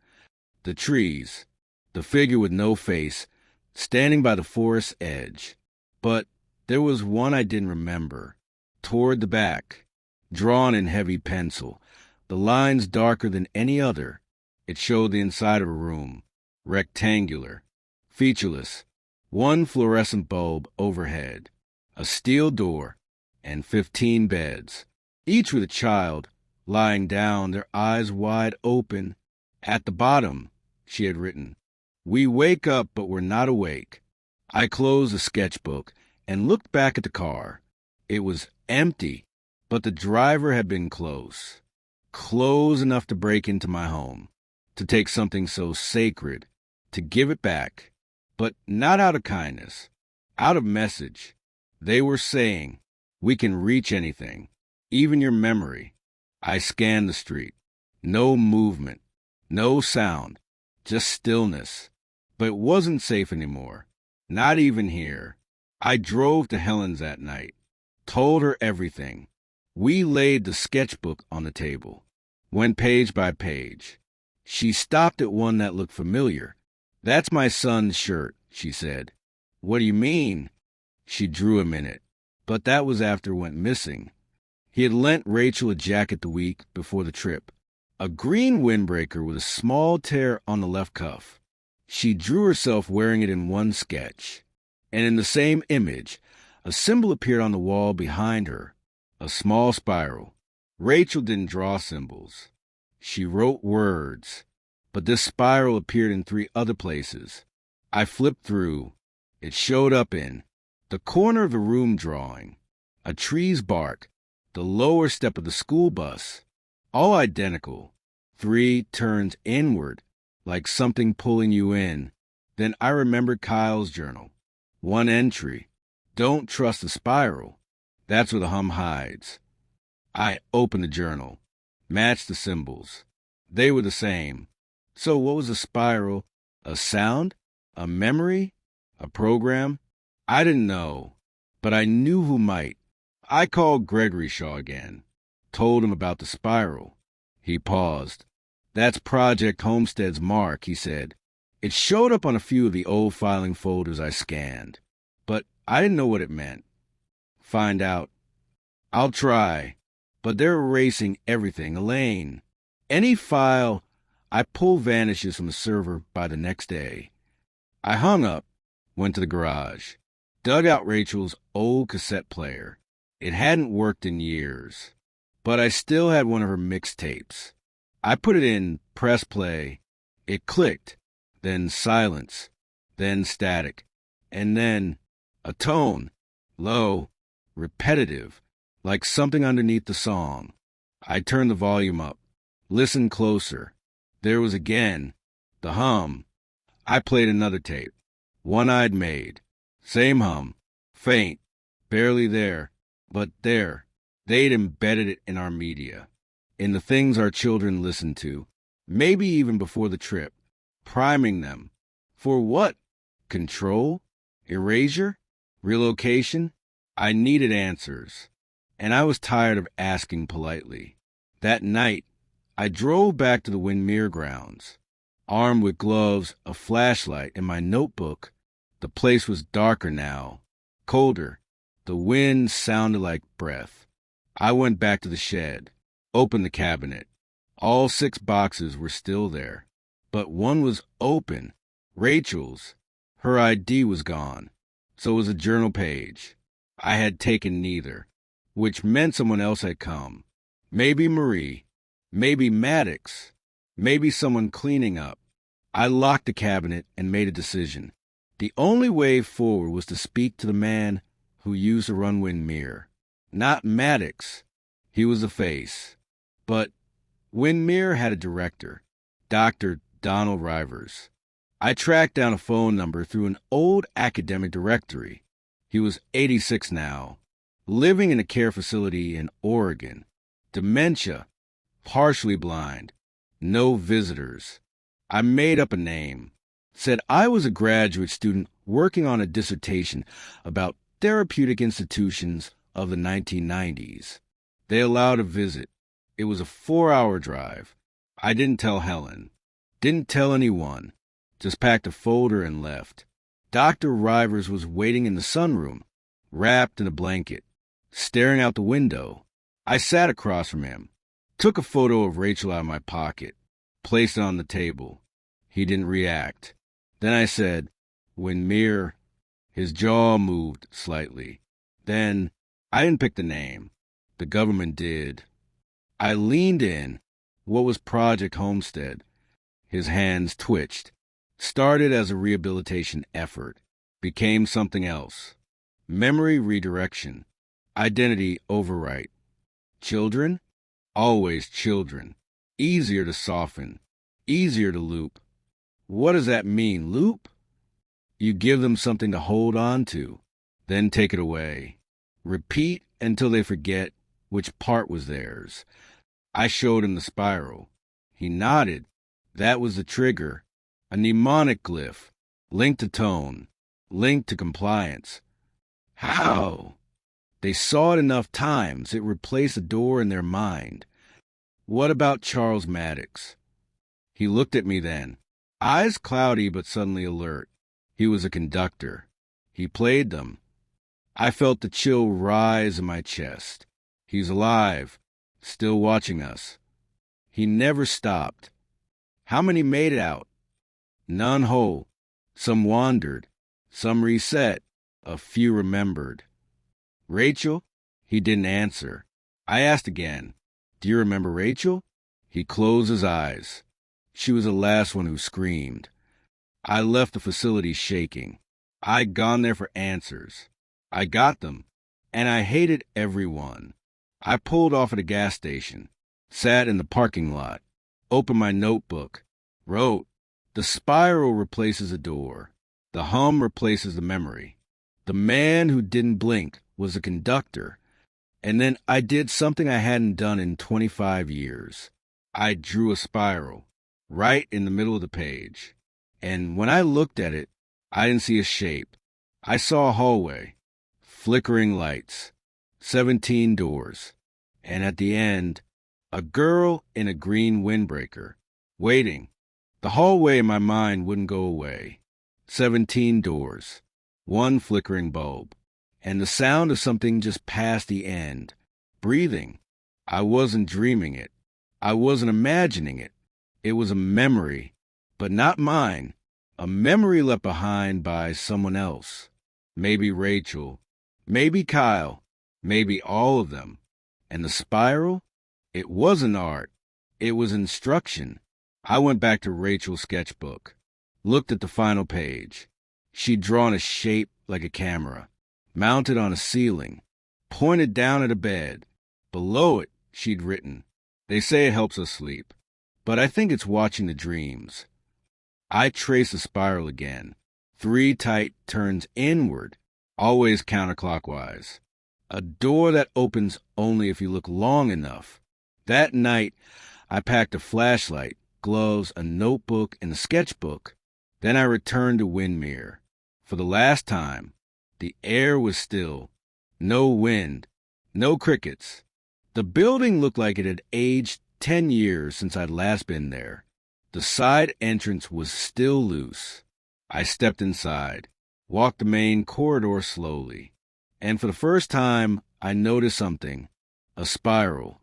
S1: The trees. The figure with no face, standing by the forest's edge. But there was one I didn't remember. Toward the back, drawn in heavy pencil, the lines darker than any other. It showed the inside of a room, rectangular, featureless, 1 fluorescent bulb overhead, a steel door, and 15 beds, each with a child lying down, their eyes wide open. At the bottom, she had written, "We wake up, but we're not awake." I closed the sketchbook and looked back at the car. It was empty, but the driver had been close. Close enough to break into my home, to take something so sacred, to give it back. But not out of kindness, out of message. They were saying, "We can reach anything, even your memory." I scanned the street. No movement, no sound, just stillness. But it wasn't safe anymore, not even here. I drove to Helen's that night, told her everything. We laid the sketchbook on the table, went page by page. She stopped at one that looked familiar. "That's my son's shirt," she said. "What do you mean?" She drew a minute, but that was after it went missing. He had lent Rachel a jacket the week before the trip, a green windbreaker with a small tear on the left cuff. She drew herself wearing it in one sketch, and in the same image, a symbol appeared on the wall behind her, a small spiral. Rachel didn't draw symbols. She wrote words, but this spiral appeared in 3 other places. I flipped through. It showed up in the corner of the room drawing, a tree's bark, the lower step of the school bus, all identical. 3 turns inward, like something pulling you in. Then I remembered Kyle's journal. 1 entry, "Don't trust the spiral." That's where the hum hides. I opened the journal, matched the symbols. They were the same. So what was a spiral? A sound? A memory? A program? I didn't know, but I knew who might. I called Gregory Shaw again, told him about the spiral. He paused. "That's Project Homestead's mark," he said. It showed up on a few of the old filing folders I scanned, but I didn't know what it meant. Find out. I'll try, but they're erasing everything. Elaine, Any file I pull vanishes from the server by the next day. I hung up, went to the garage, dug out Rachel's old cassette player. It hadn't worked in years, but I still had one of her mixtapes. I put it in, press play. It clicked, then silence, then static, and then a tone, low, repetitive, like something underneath the song. I turned the volume up, listened closer. There was again the hum. I played another tape, one I'd made. Same hum, faint, barely there, but there. They'd embedded it in our media, in the things our children listened to, maybe even before the trip, priming them. For what? Control? Erasure? Relocation? I needed answers, and I was tired of asking politely. That night, I drove back to the Windermere grounds. Armed with gloves, a flashlight, and my notebook. The place was darker now, colder. The wind sounded like breath. I went back to the shed, opened the cabinet. All 6 boxes were still there, but one was open. Rachel's. Her ID was gone. So was a journal page. I had taken neither, which meant someone else had come. Maybe Marie. Maybe Maddox. Maybe someone cleaning up. I locked the cabinet and made a decision. The only way forward was to speak to the man who used to run Windermere. Not Maddox. He was the face. But Windermere had a director, Dr. Donald Rivers. I tracked down a phone number through an old academic directory. He was 86 now, living in a care facility in Oregon. Dementia, partially blind, no visitors. I made up a name, said I was a graduate student working on a dissertation about therapeutic institutions of the 1990s. They allowed a visit. It was a 4-hour drive. I didn't tell Helen. Didn't tell anyone. Just packed a folder and left. Dr. Rivers was waiting in the sunroom, wrapped in a blanket, staring out the window. I sat across from him, took a photo of Rachel out of my pocket, placed it on the table. He didn't react. Then I said, Windermere. His jaw moved slightly. Then, I didn't pick the name. The government did. I leaned in. What was Project Homestead? His hands twitched. Started as a rehabilitation effort. Became something else. Memory redirection. Identity overwrite. Children? Always children. Easier to soften. Easier to loop. What does that mean, loop? You give them something to hold on to, then take it away. Repeat until they forget which part was theirs. I showed him the spiral. He nodded. That was the trigger. A mnemonic glyph, linked to tone, linked to compliance. How? They saw it enough times, it replaced a door in their mind. What about Charles Maddox? He looked at me then, eyes cloudy but suddenly alert. He was a conductor. He played them. I felt the chill rise in my chest. He's alive, still watching us. He never stopped. How many made it out? None whole. Some wandered. Some reset. A few remembered. Rachel? He didn't answer. I asked again, do you remember Rachel? He closed his eyes. She was the last one who screamed. I left the facility shaking. I'd gone there for answers. I got them, and I hated everyone. I pulled off at a gas station, sat in the parking lot, opened my notebook, wrote. The spiral replaces a door. The hum replaces the memory. The man who didn't blink was a conductor. And then I did something I hadn't done in 25 years. I drew a spiral, right in the middle of the page. And when I looked at it, I didn't see a shape. I saw a hallway, flickering lights, 17 doors. And at the end, a girl in a green windbreaker, waiting. The hallway in my mind wouldn't go away. 17 doors, one flickering bulb, and the sound of something just past the end, breathing. I wasn't dreaming it. I wasn't imagining it. It was a memory, but not mine. A memory left behind by someone else. Maybe Rachel, maybe Kyle, maybe all of them. And the spiral? It wasn't art. It was instruction. I went back to Rachel's sketchbook, looked at the final page. She'd drawn a shape like a camera, mounted on a ceiling, pointed down at a bed. Below it, she'd written, "They say it helps us sleep, but I think it's watching the dreams." I traced the spiral again. 3 tight turns inward, always counterclockwise. A door that opens only if you look long enough. That night, I packed a flashlight, gloves, a notebook, and a sketchbook. Then I returned to Windmere. For the last time, the air was still. No wind, no crickets. The building looked like it had aged 10 years since I'd last been there. The side entrance was still loose. I stepped inside, walked the main corridor slowly, and for the first time, I noticed something. A spiral,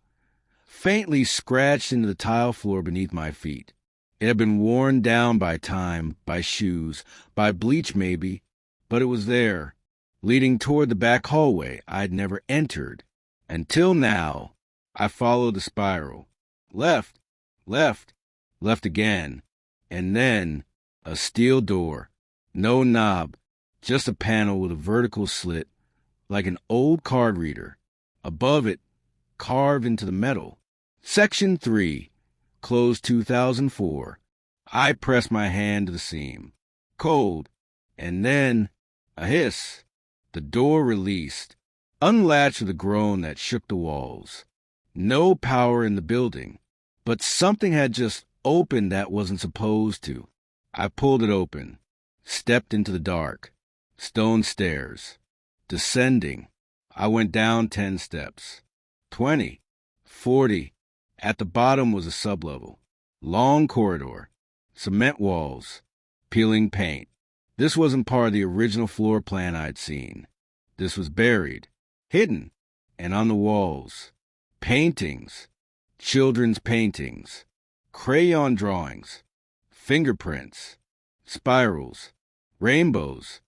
S1: faintly scratched into the tile floor beneath my feet. It had been worn down by time, by shoes, by bleach maybe, but it was there, leading toward the back hallway I'd never entered. Until now, I followed the spiral. Left, left, left again, and then a steel door. No knob, just a panel with a vertical slit, like an old card reader. Above it, carved into the metal, Section 3, closed 2004. I pressed my hand to the seam. Cold. And then a hiss. The door released, unlatched with a groan that shook the walls. No power in the building, but something had just opened that wasn't supposed to. I pulled it open, stepped into the dark. Stone stairs. Descending. I went down 10 steps. 20. 40. At the bottom was a sublevel. Long corridor. Cement walls. Peeling paint. This wasn't part of the original floor plan I'd seen. This was buried, hidden, and on the walls. Paintings. Children's paintings. Crayon drawings. Fingerprints. Spirals. Rainbows.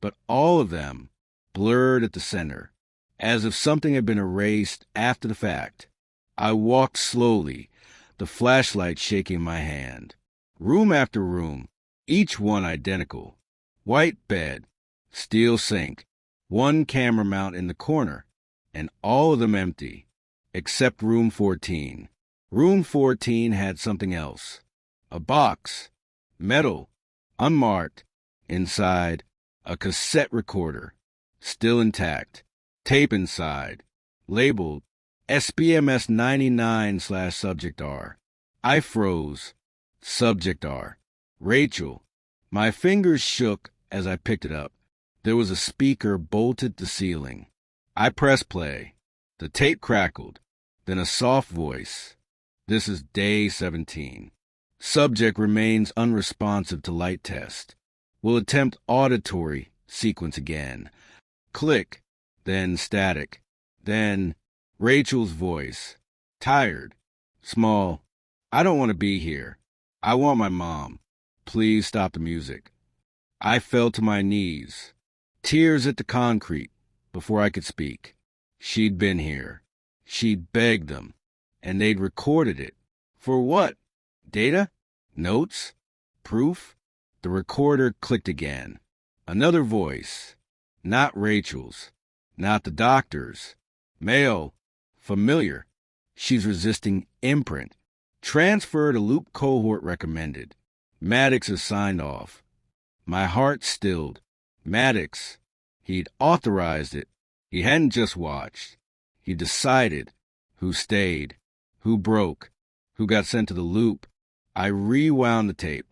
S1: But all of them blurred at the center, as if something had been erased after the fact. I walked slowly, the flashlight shaking in my hand. Room after room, each one identical. White bed, steel sink, one camera mount in the corner, and all of them empty, except room 14. Room 14 had something else. A box, metal, unmarked. Inside, a cassette recorder, still intact. Tape inside, labeled SBMS 99/Subject R. I froze. Subject R. Rachel. My fingers shook as I picked it up. There was a speaker bolted to the ceiling. I pressed play. The tape crackled. Then a soft voice. This is day 17. Subject remains unresponsive to light test. Will attempt auditory sequence again. Click. Then static. Then Rachel's voice. Tired. Small. I don't want to be here. I want my mom. Please stop the music. I fell to my knees. Tears hit the concrete before I could speak. She'd been here. She'd begged them. And they'd recorded it. For what? Data? Notes? Proof? The recorder clicked again. Another voice. Not Rachel's. Not the doctor's. Male. Familiar. She's resisting imprint. Transfer to loop cohort recommended. Maddox has signed off. My heart stilled. Maddox. He'd authorized it. He hadn't just watched. He decided who stayed, who broke, who got sent to the loop. I rewound the tape,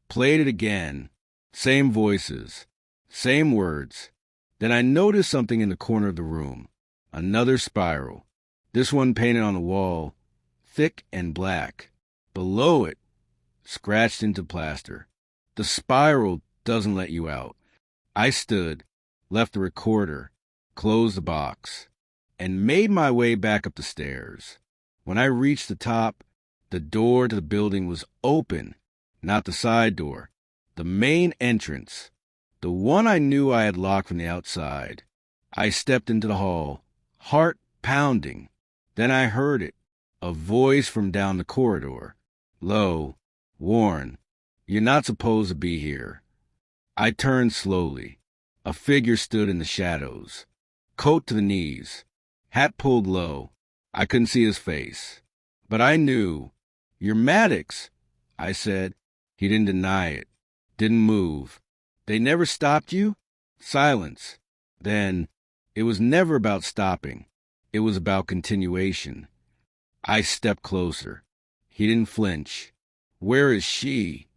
S1: played it again. Same voices, same words. Then I noticed something in the corner of the room. Another spiral. This one painted on the wall, thick and black. Below it, scratched into plaster. The spiral doesn't let you out. I stood, left the recorder, closed the box, and made my way back up the stairs. When I reached the top, The door to the building was open, not the side door, the main entrance, the one I knew I had locked from the outside. I stepped into the hall, heart pounding. Then I heard it, a voice from down the corridor. Low, Warren, you're not supposed to be here. I turned slowly. A figure stood in the shadows, coat to the knees, hat pulled low. I couldn't see his face, but I knew. You're Maddox, I said. He didn't deny it, didn't move. They never stopped you? Silence. Then, it was never about stopping. It was about continuation. I stepped closer. He didn't flinch. Where is she?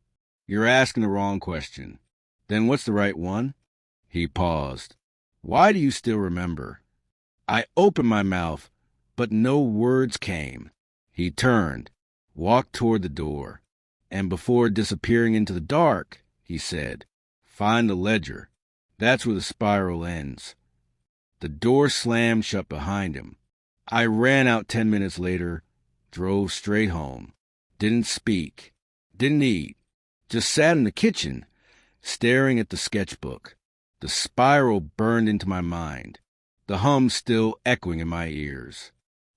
S1: You're asking the wrong question. Then what's the right one? He paused. Why do you still remember? I opened my mouth, but no words came. He turned, walked toward the door, and before disappearing into the dark, he said, Find the ledger. That's where the spiral ends. The door slammed shut behind him. I ran out 10 minutes later, drove straight home. Didn't speak, didn't eat, just sat in the kitchen, staring at the sketchbook. The spiral burned into my mind, the hum still echoing in my ears.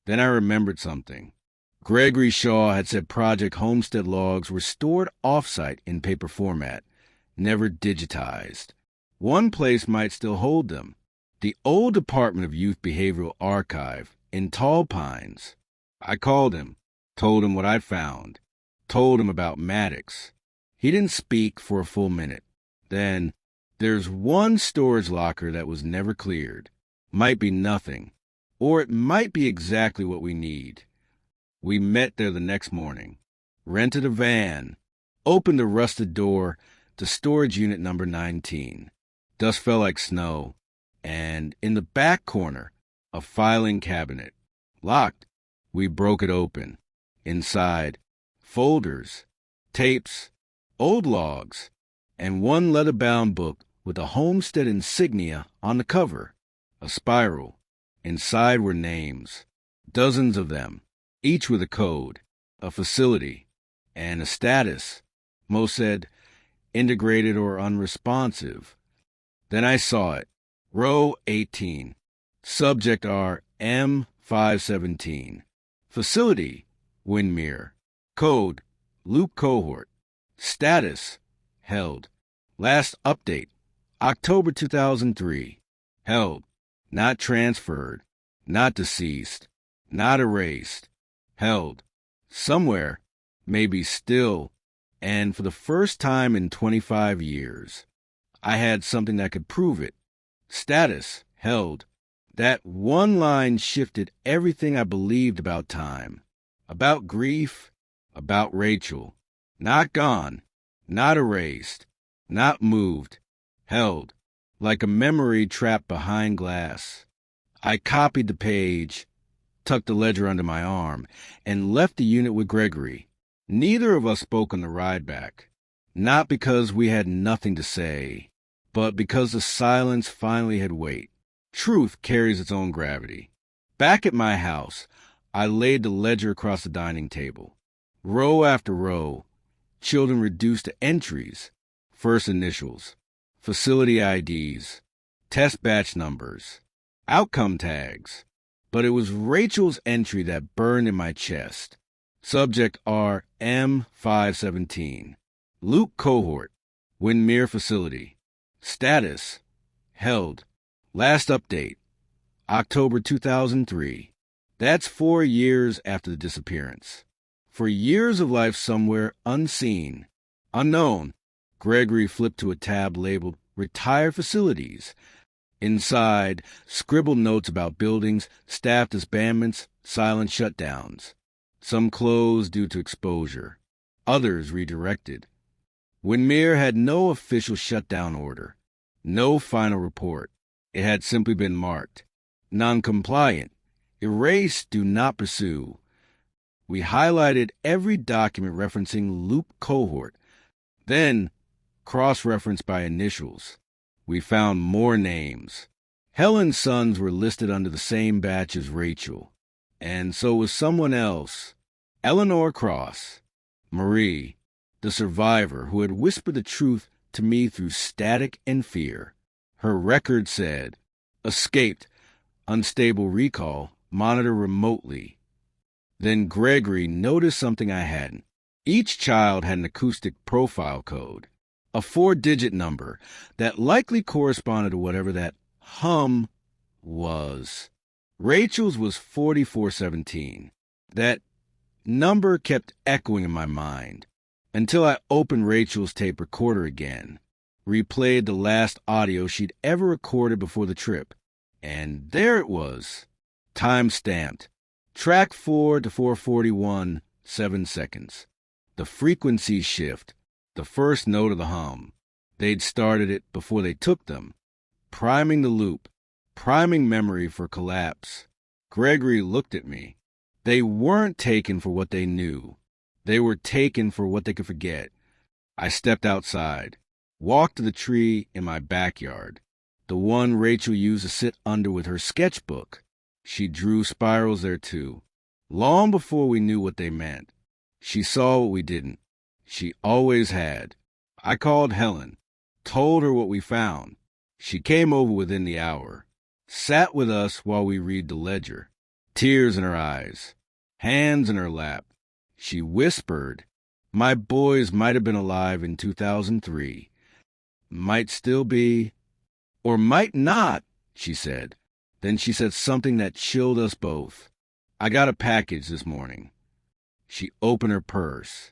S1: Then I remembered something. Gregory Shaw had said Project Homestead logs were stored off-site in paper format, never digitized. One place might still hold them, the old Department of Youth Behavioral Archive in Tall Pines. I called him, told him what I'd found, told him about Maddox. He didn't speak for a full minute. Then, there's one storage locker that was never cleared. Might be nothing, or it might be exactly what we need. We met there the next morning, rented a van, opened the rusted door to storage unit number 19. Dust fell like snow, and in the back corner, a filing cabinet. Locked. We broke it open. Inside, folders, tapes, old logs, and one leather-bound book with a homestead insignia on the cover, a spiral. Inside were names, dozens of them, each with a code, a facility, and a status. Most said, integrated or unresponsive. Then I saw it. Row 18. Subject R M517. Facility, Windmere. Code, Luke Cohort. Status, held. Last update, October 2003. Held. Not transferred. Not deceased. Not erased. Held. Somewhere, maybe still, and for the first time in 25 years. I had something that could prove it. Status, held. That one line shifted everything I believed about time, about grief, about Rachel. Not gone, not erased, not moved, held, like a memory trapped behind glass. I copied the page, tucked the ledger under my arm, and left the unit with Gregory. Neither of us spoke on the ride back, not because we had nothing to say, but because the silence finally had weight. Truth carries its own gravity. Back at my house, I laid the ledger across the dining table. Row after row, children reduced to entries, first initials, facility IDs, test batch numbers, outcome tags. But it was Rachel's entry that burned in my chest. Subject R M517. Luke Cohort, Windmere Facility. Status, held. Last update, October 2003. That's 4 years after the disappearance. For years of life somewhere unseen, unknown, Gregory flipped to a tab labeled Retired Facilities. Inside, scribbled notes about buildings, staff disbandments, silent shutdowns. Some closed due to exposure, others redirected. Windmere had no official shutdown order, no final report. It had simply been marked non-compliant, erased, do not pursue. We highlighted every document referencing Luke Cohort, then cross-referenced by initials. We found more names. Helen's sons were listed under the same batch as Rachel, and so was someone else. Eleanor Cross, Marie, the survivor who had whispered the truth to me through static and fear. Her record said, escaped, unstable recall, monitor remotely. Then Gregory noticed something I hadn't. Each child had an acoustic profile code, a 4-digit number that likely corresponded to whatever that hum was. Rachel's was 4417. That number kept echoing in my mind until I opened Rachel's tape recorder again, replayed the last audio she'd ever recorded before the trip, and there it was, time-stamped. Track 4 to 441, 7 seconds. The frequency shift, the first note of the hum. They'd started it before they took them, priming the loop, priming memory for collapse. Gregory looked at me. They weren't taken for what they knew. They were taken for what they could forget. I stepped outside, walked to the tree in my backyard, the one Rachel used to sit under with her sketchbook. She drew spirals there too, long before we knew what they meant. She saw what we didn't. She always had. I called Helen, told her what we found. She came over within the hour, sat with us while we read the ledger, tears in her eyes, hands in her lap. She whispered, my boys might have been alive in 2003. Might still be, or might not, she said. Then she said something that chilled us both. I got a package this morning. She opened her purse,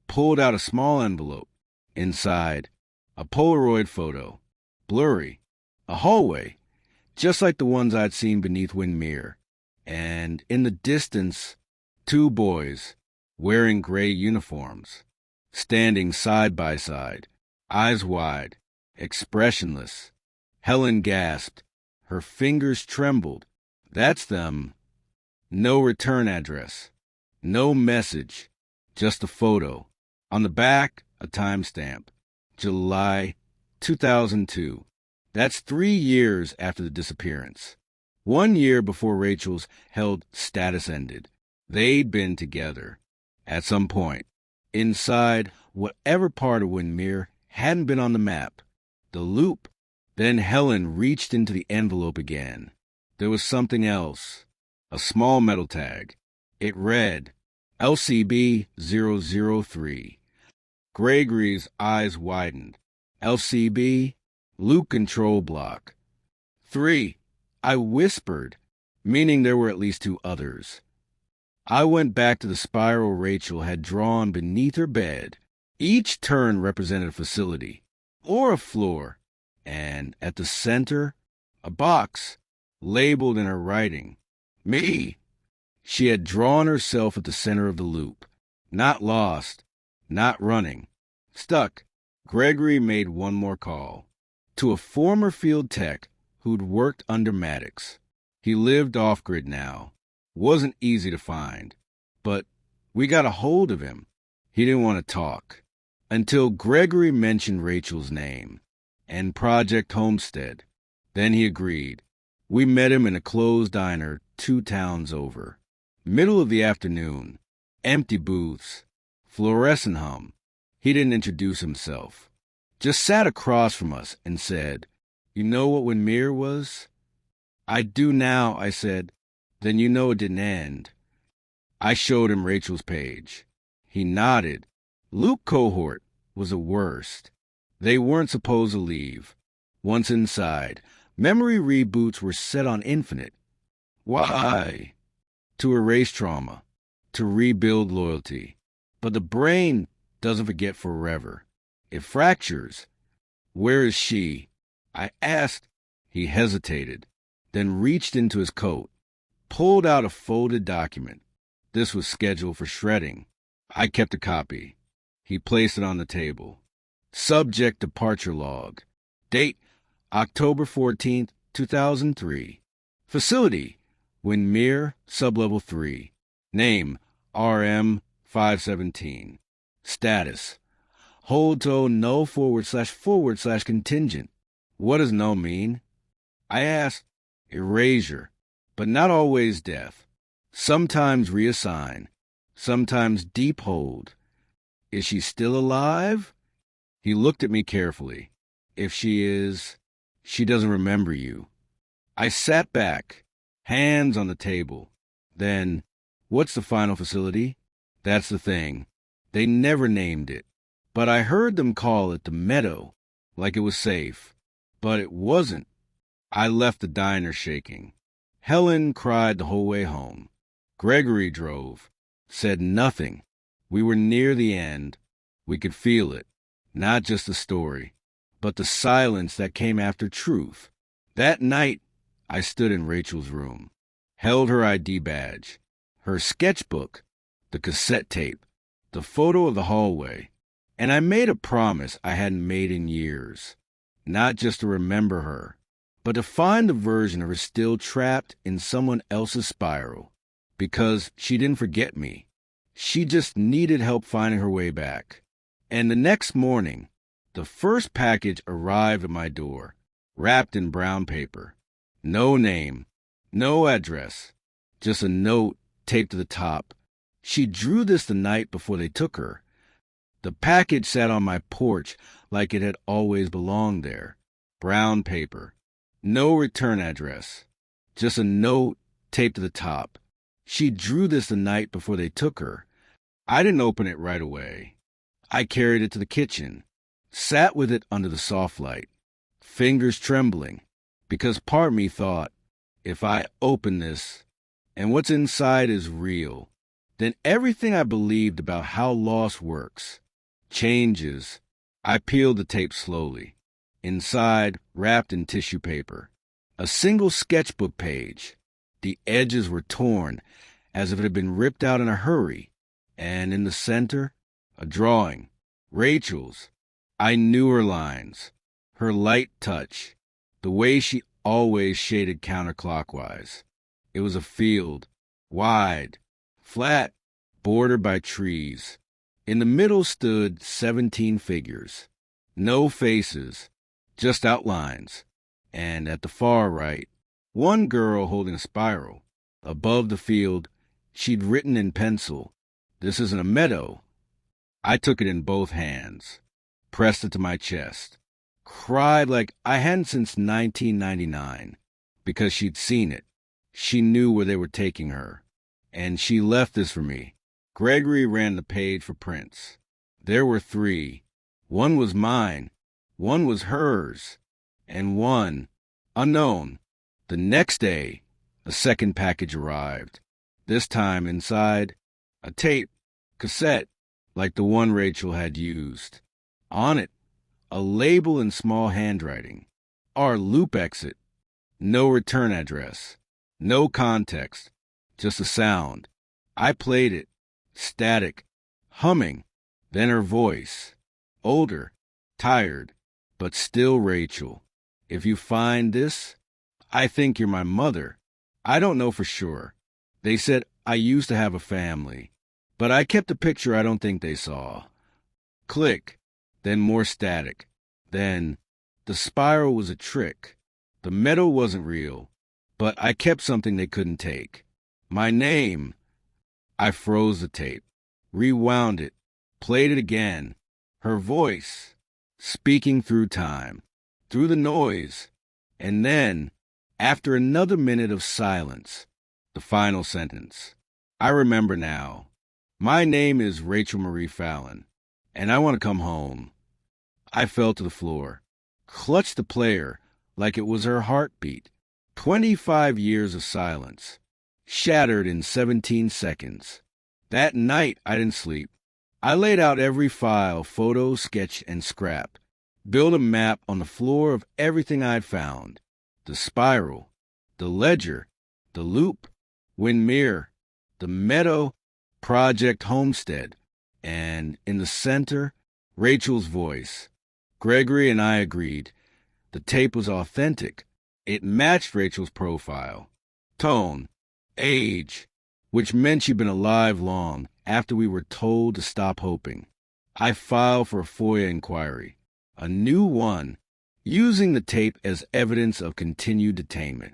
S1: pulled out a small envelope. Inside, a Polaroid photo, blurry, a hallway, just like the ones I'd seen beneath Windmere. And in the distance, 2 boys, wearing gray uniforms, standing side by side, eyes wide, expressionless. Helen gasped. Her fingers trembled. That's them. No return address. No message, just a photo. On the back, a timestamp. July 2002. That's 3 years after the disappearance. 1 year before Rachel's held status ended. They'd been together. At some point. Inside whatever part of Windmere hadn't been on the map. The loop. Then Helen reached into the envelope again. There was something else. A small metal tag. It read, LCB-003. Gregory's eyes widened. LCB, loop control block. 3. I whispered, meaning there were at least 2 others. I went back to the spiral Rachel had drawn beneath her bed. Each turn represented a facility, or a floor, and at the center, a box, labeled in her writing, me. She had drawn herself at the center of the loop. Not lost, not running. Stuck. Gregory made one more call. To a former field tech who'd worked under Maddox. He lived off-grid now. Wasn't easy to find. But we got a hold of him. He didn't want to talk. Until Gregory mentioned Rachel's name. And Project Homestead. Then he agreed. We met him in a closed diner 2 towns over. Middle of the afternoon, empty booths, fluorescent hum. He didn't introduce himself. Just sat across from us and said, you know what Windmere was? I do now, I said. Then you know it didn't end. I showed him Rachel's page. He nodded. Loop cohort was the worst. They weren't supposed to leave. Once inside, memory reboots were set on infinite. Why? To erase trauma, to rebuild loyalty. But the brain doesn't forget forever. It fractures. Where is she? I asked. He hesitated, then reached into his coat, pulled out a folded document. This was scheduled for shredding. I kept a copy. He placed it on the table. Subject departure log. Date October 14th, 2003. Facility Windmere, Sublevel 3. Name, RM517. Status, hold to no / contingent. What does no mean? I asked. Erasure, but not always death. Sometimes reassign. sometimes deep hold. Is she still alive? He looked at me carefully. If she is, she doesn't remember you. I sat back, hands on the table. Then, what's the final facility? That's the thing. They never named it. But I heard them call it the Meadow, like it was safe. But it wasn't. I left the diner shaking. Helen cried the whole way home. Gregory drove, said nothing. We were near the end. We could feel it. Not just the story, but the silence that came after truth. That night, I stood in Rachel's room, held her ID badge, her sketchbook, the cassette tape, the photo of the hallway, and I made a promise I hadn't made in years, not just to remember her, but to find the version of her still trapped in someone else's spiral, because she didn't forget me. She just needed help finding her way back. And the next morning, the first package arrived at my door, wrapped in brown paper. No name, no address, just a note taped to the top. She drew this the night before they took her. The package sat on my porch like it had always belonged there. Brown paper, no return address, just a note taped to the top. She drew this the night before they took her. I didn't open it right away. I carried it to the kitchen, sat with it under the soft light, fingers trembling, because part of me thought, if I open this, and what's inside is real, then everything I believed about how loss works changes. I peeled the tape slowly. Inside, wrapped in tissue paper, a single sketchbook page. The edges were torn, as if it had been ripped out in a hurry, and in the center, a drawing, Rachel's. I knew her lines, her light touch, the way she always shaded counterclockwise. It was a field, wide, flat, bordered by trees. In the middle stood 17 figures, no faces, just outlines, and at the far right, one girl holding a spiral. Above the field, she'd written in pencil, "This isn't a meadow." I took it in both hands, pressed it to my chest, cried like I hadn't since 1999, because she'd seen it. She knew where they were taking her, and she left this for me. Gregory ran the page for prints. There were 3. One was mine, one was hers, and one, unknown. The next day, a second package arrived. This time inside, a tape, cassette, like the one Rachel had used. On it, a label in small handwriting. Our loop exit. No return address. No context. Just a sound. I played it. Static. Humming. Then her voice. Older. Tired. But still Rachel. If you find this, I think you're my mother. I don't know for sure. They said I used to have a family. But I kept a picture I don't think they saw. Click. Then more static. Then, the spiral was a trick. The meadow wasn't real. But I kept something they couldn't take. My name. I froze the tape. Rewound it. Played it again. Her voice. Speaking through time. Through the noise. And then, after another minute of silence, the final sentence. I remember now. My name is Rachel Marie Fallon, and I want to come home. I fell to the floor, clutched the player like it was her heartbeat. 25 years of silence, shattered in 17 seconds. That night, I didn't sleep. I laid out every file, photo, sketch, and scrap, built a map on the floor of everything I'd found. The spiral, the ledger, the loop, Windmere, the meadow, Project Homestead, and in the center, Rachel's voice. Gregory and I agreed. The tape was authentic. It matched Rachel's profile, tone, age, which meant she'd been alive long after we were told to stop hoping. I filed for a FOIA inquiry, a new one, using the tape as evidence of continued detainment.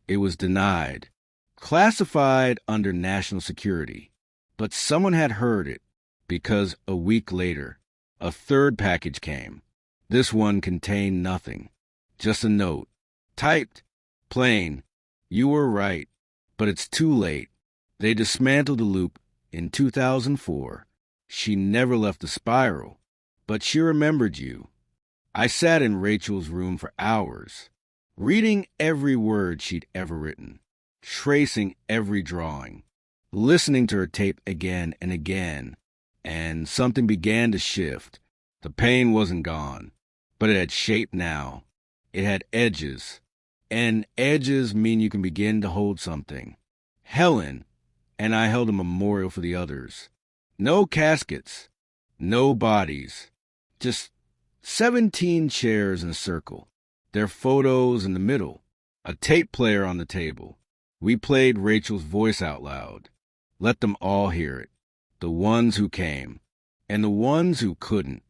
S1: It was denied, classified under national security. But someone had heard it, because a week later, a third package came. This one contained nothing, just a note. Typed, plain, "You were right, but it's too late." They dismantled the loop in 2004. She never left the spiral, but she remembered you. I sat in Rachel's room for hours, reading every word she'd ever written, tracing every drawing, listening to her tape again and again, and something began to shift. The pain wasn't gone, but it had shape now. It had edges, and edges mean you can begin to hold something. Helen and I held a memorial for the others. No caskets, no bodies, just 17 chairs in a circle, their photos in the middle, a tape player on the table. We played Rachel's voice out loud. Let them all hear it, the ones who came, and the ones who couldn't.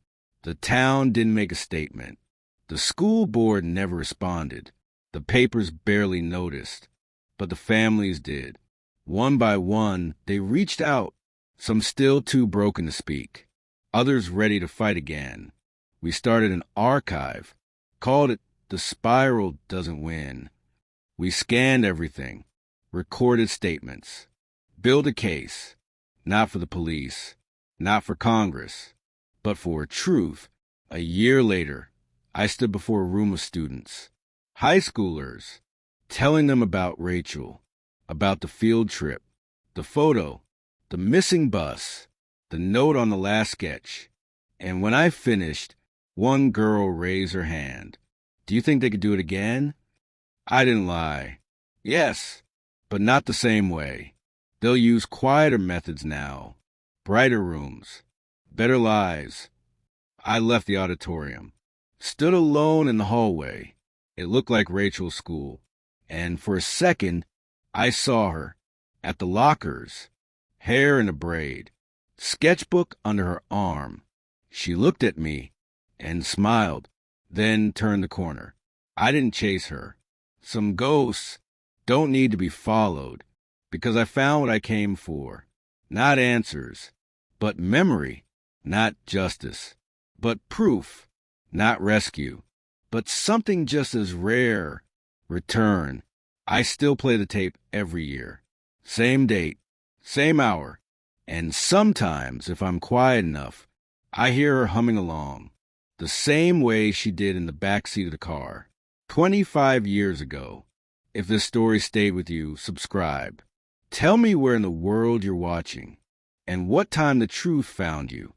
S1: The town didn't make a statement. The school board never responded. The papers barely noticed, but the families did. One by one, they reached out, some still too broken to speak, others ready to fight again. We started an archive, called it The Spiral Doesn't Win. We scanned everything, recorded statements, built a case, not for the police, not for Congress, but for truth. A year later, I stood before a room of students, high schoolers, telling them about Rachel, about the field trip, the photo, the missing bus, the note on the last sketch. And when I finished, one girl raised her hand. Do you think they could do it again? I didn't lie. Yes, but not the same way. They'll use quieter methods now, brighter rooms, better lives. I left the auditorium, stood alone in the hallway. It looked like Rachel's school, and for a second, I saw her at the lockers, hair in a braid, sketchbook under her arm. She looked at me and smiled, then turned the corner. I didn't chase her. Some ghosts don't need to be followed, because I found what I came for. Not answers, but memory. Not justice, but proof. Not rescue, but something just as rare. Return. I still play the tape every year. Same date, same hour. And sometimes, if I'm quiet enough, I hear her humming along, the same way she did in the back seat of the car, 25 years ago. If this story stayed with you, subscribe. Tell me where in the world you're watching, and what time the truth found you.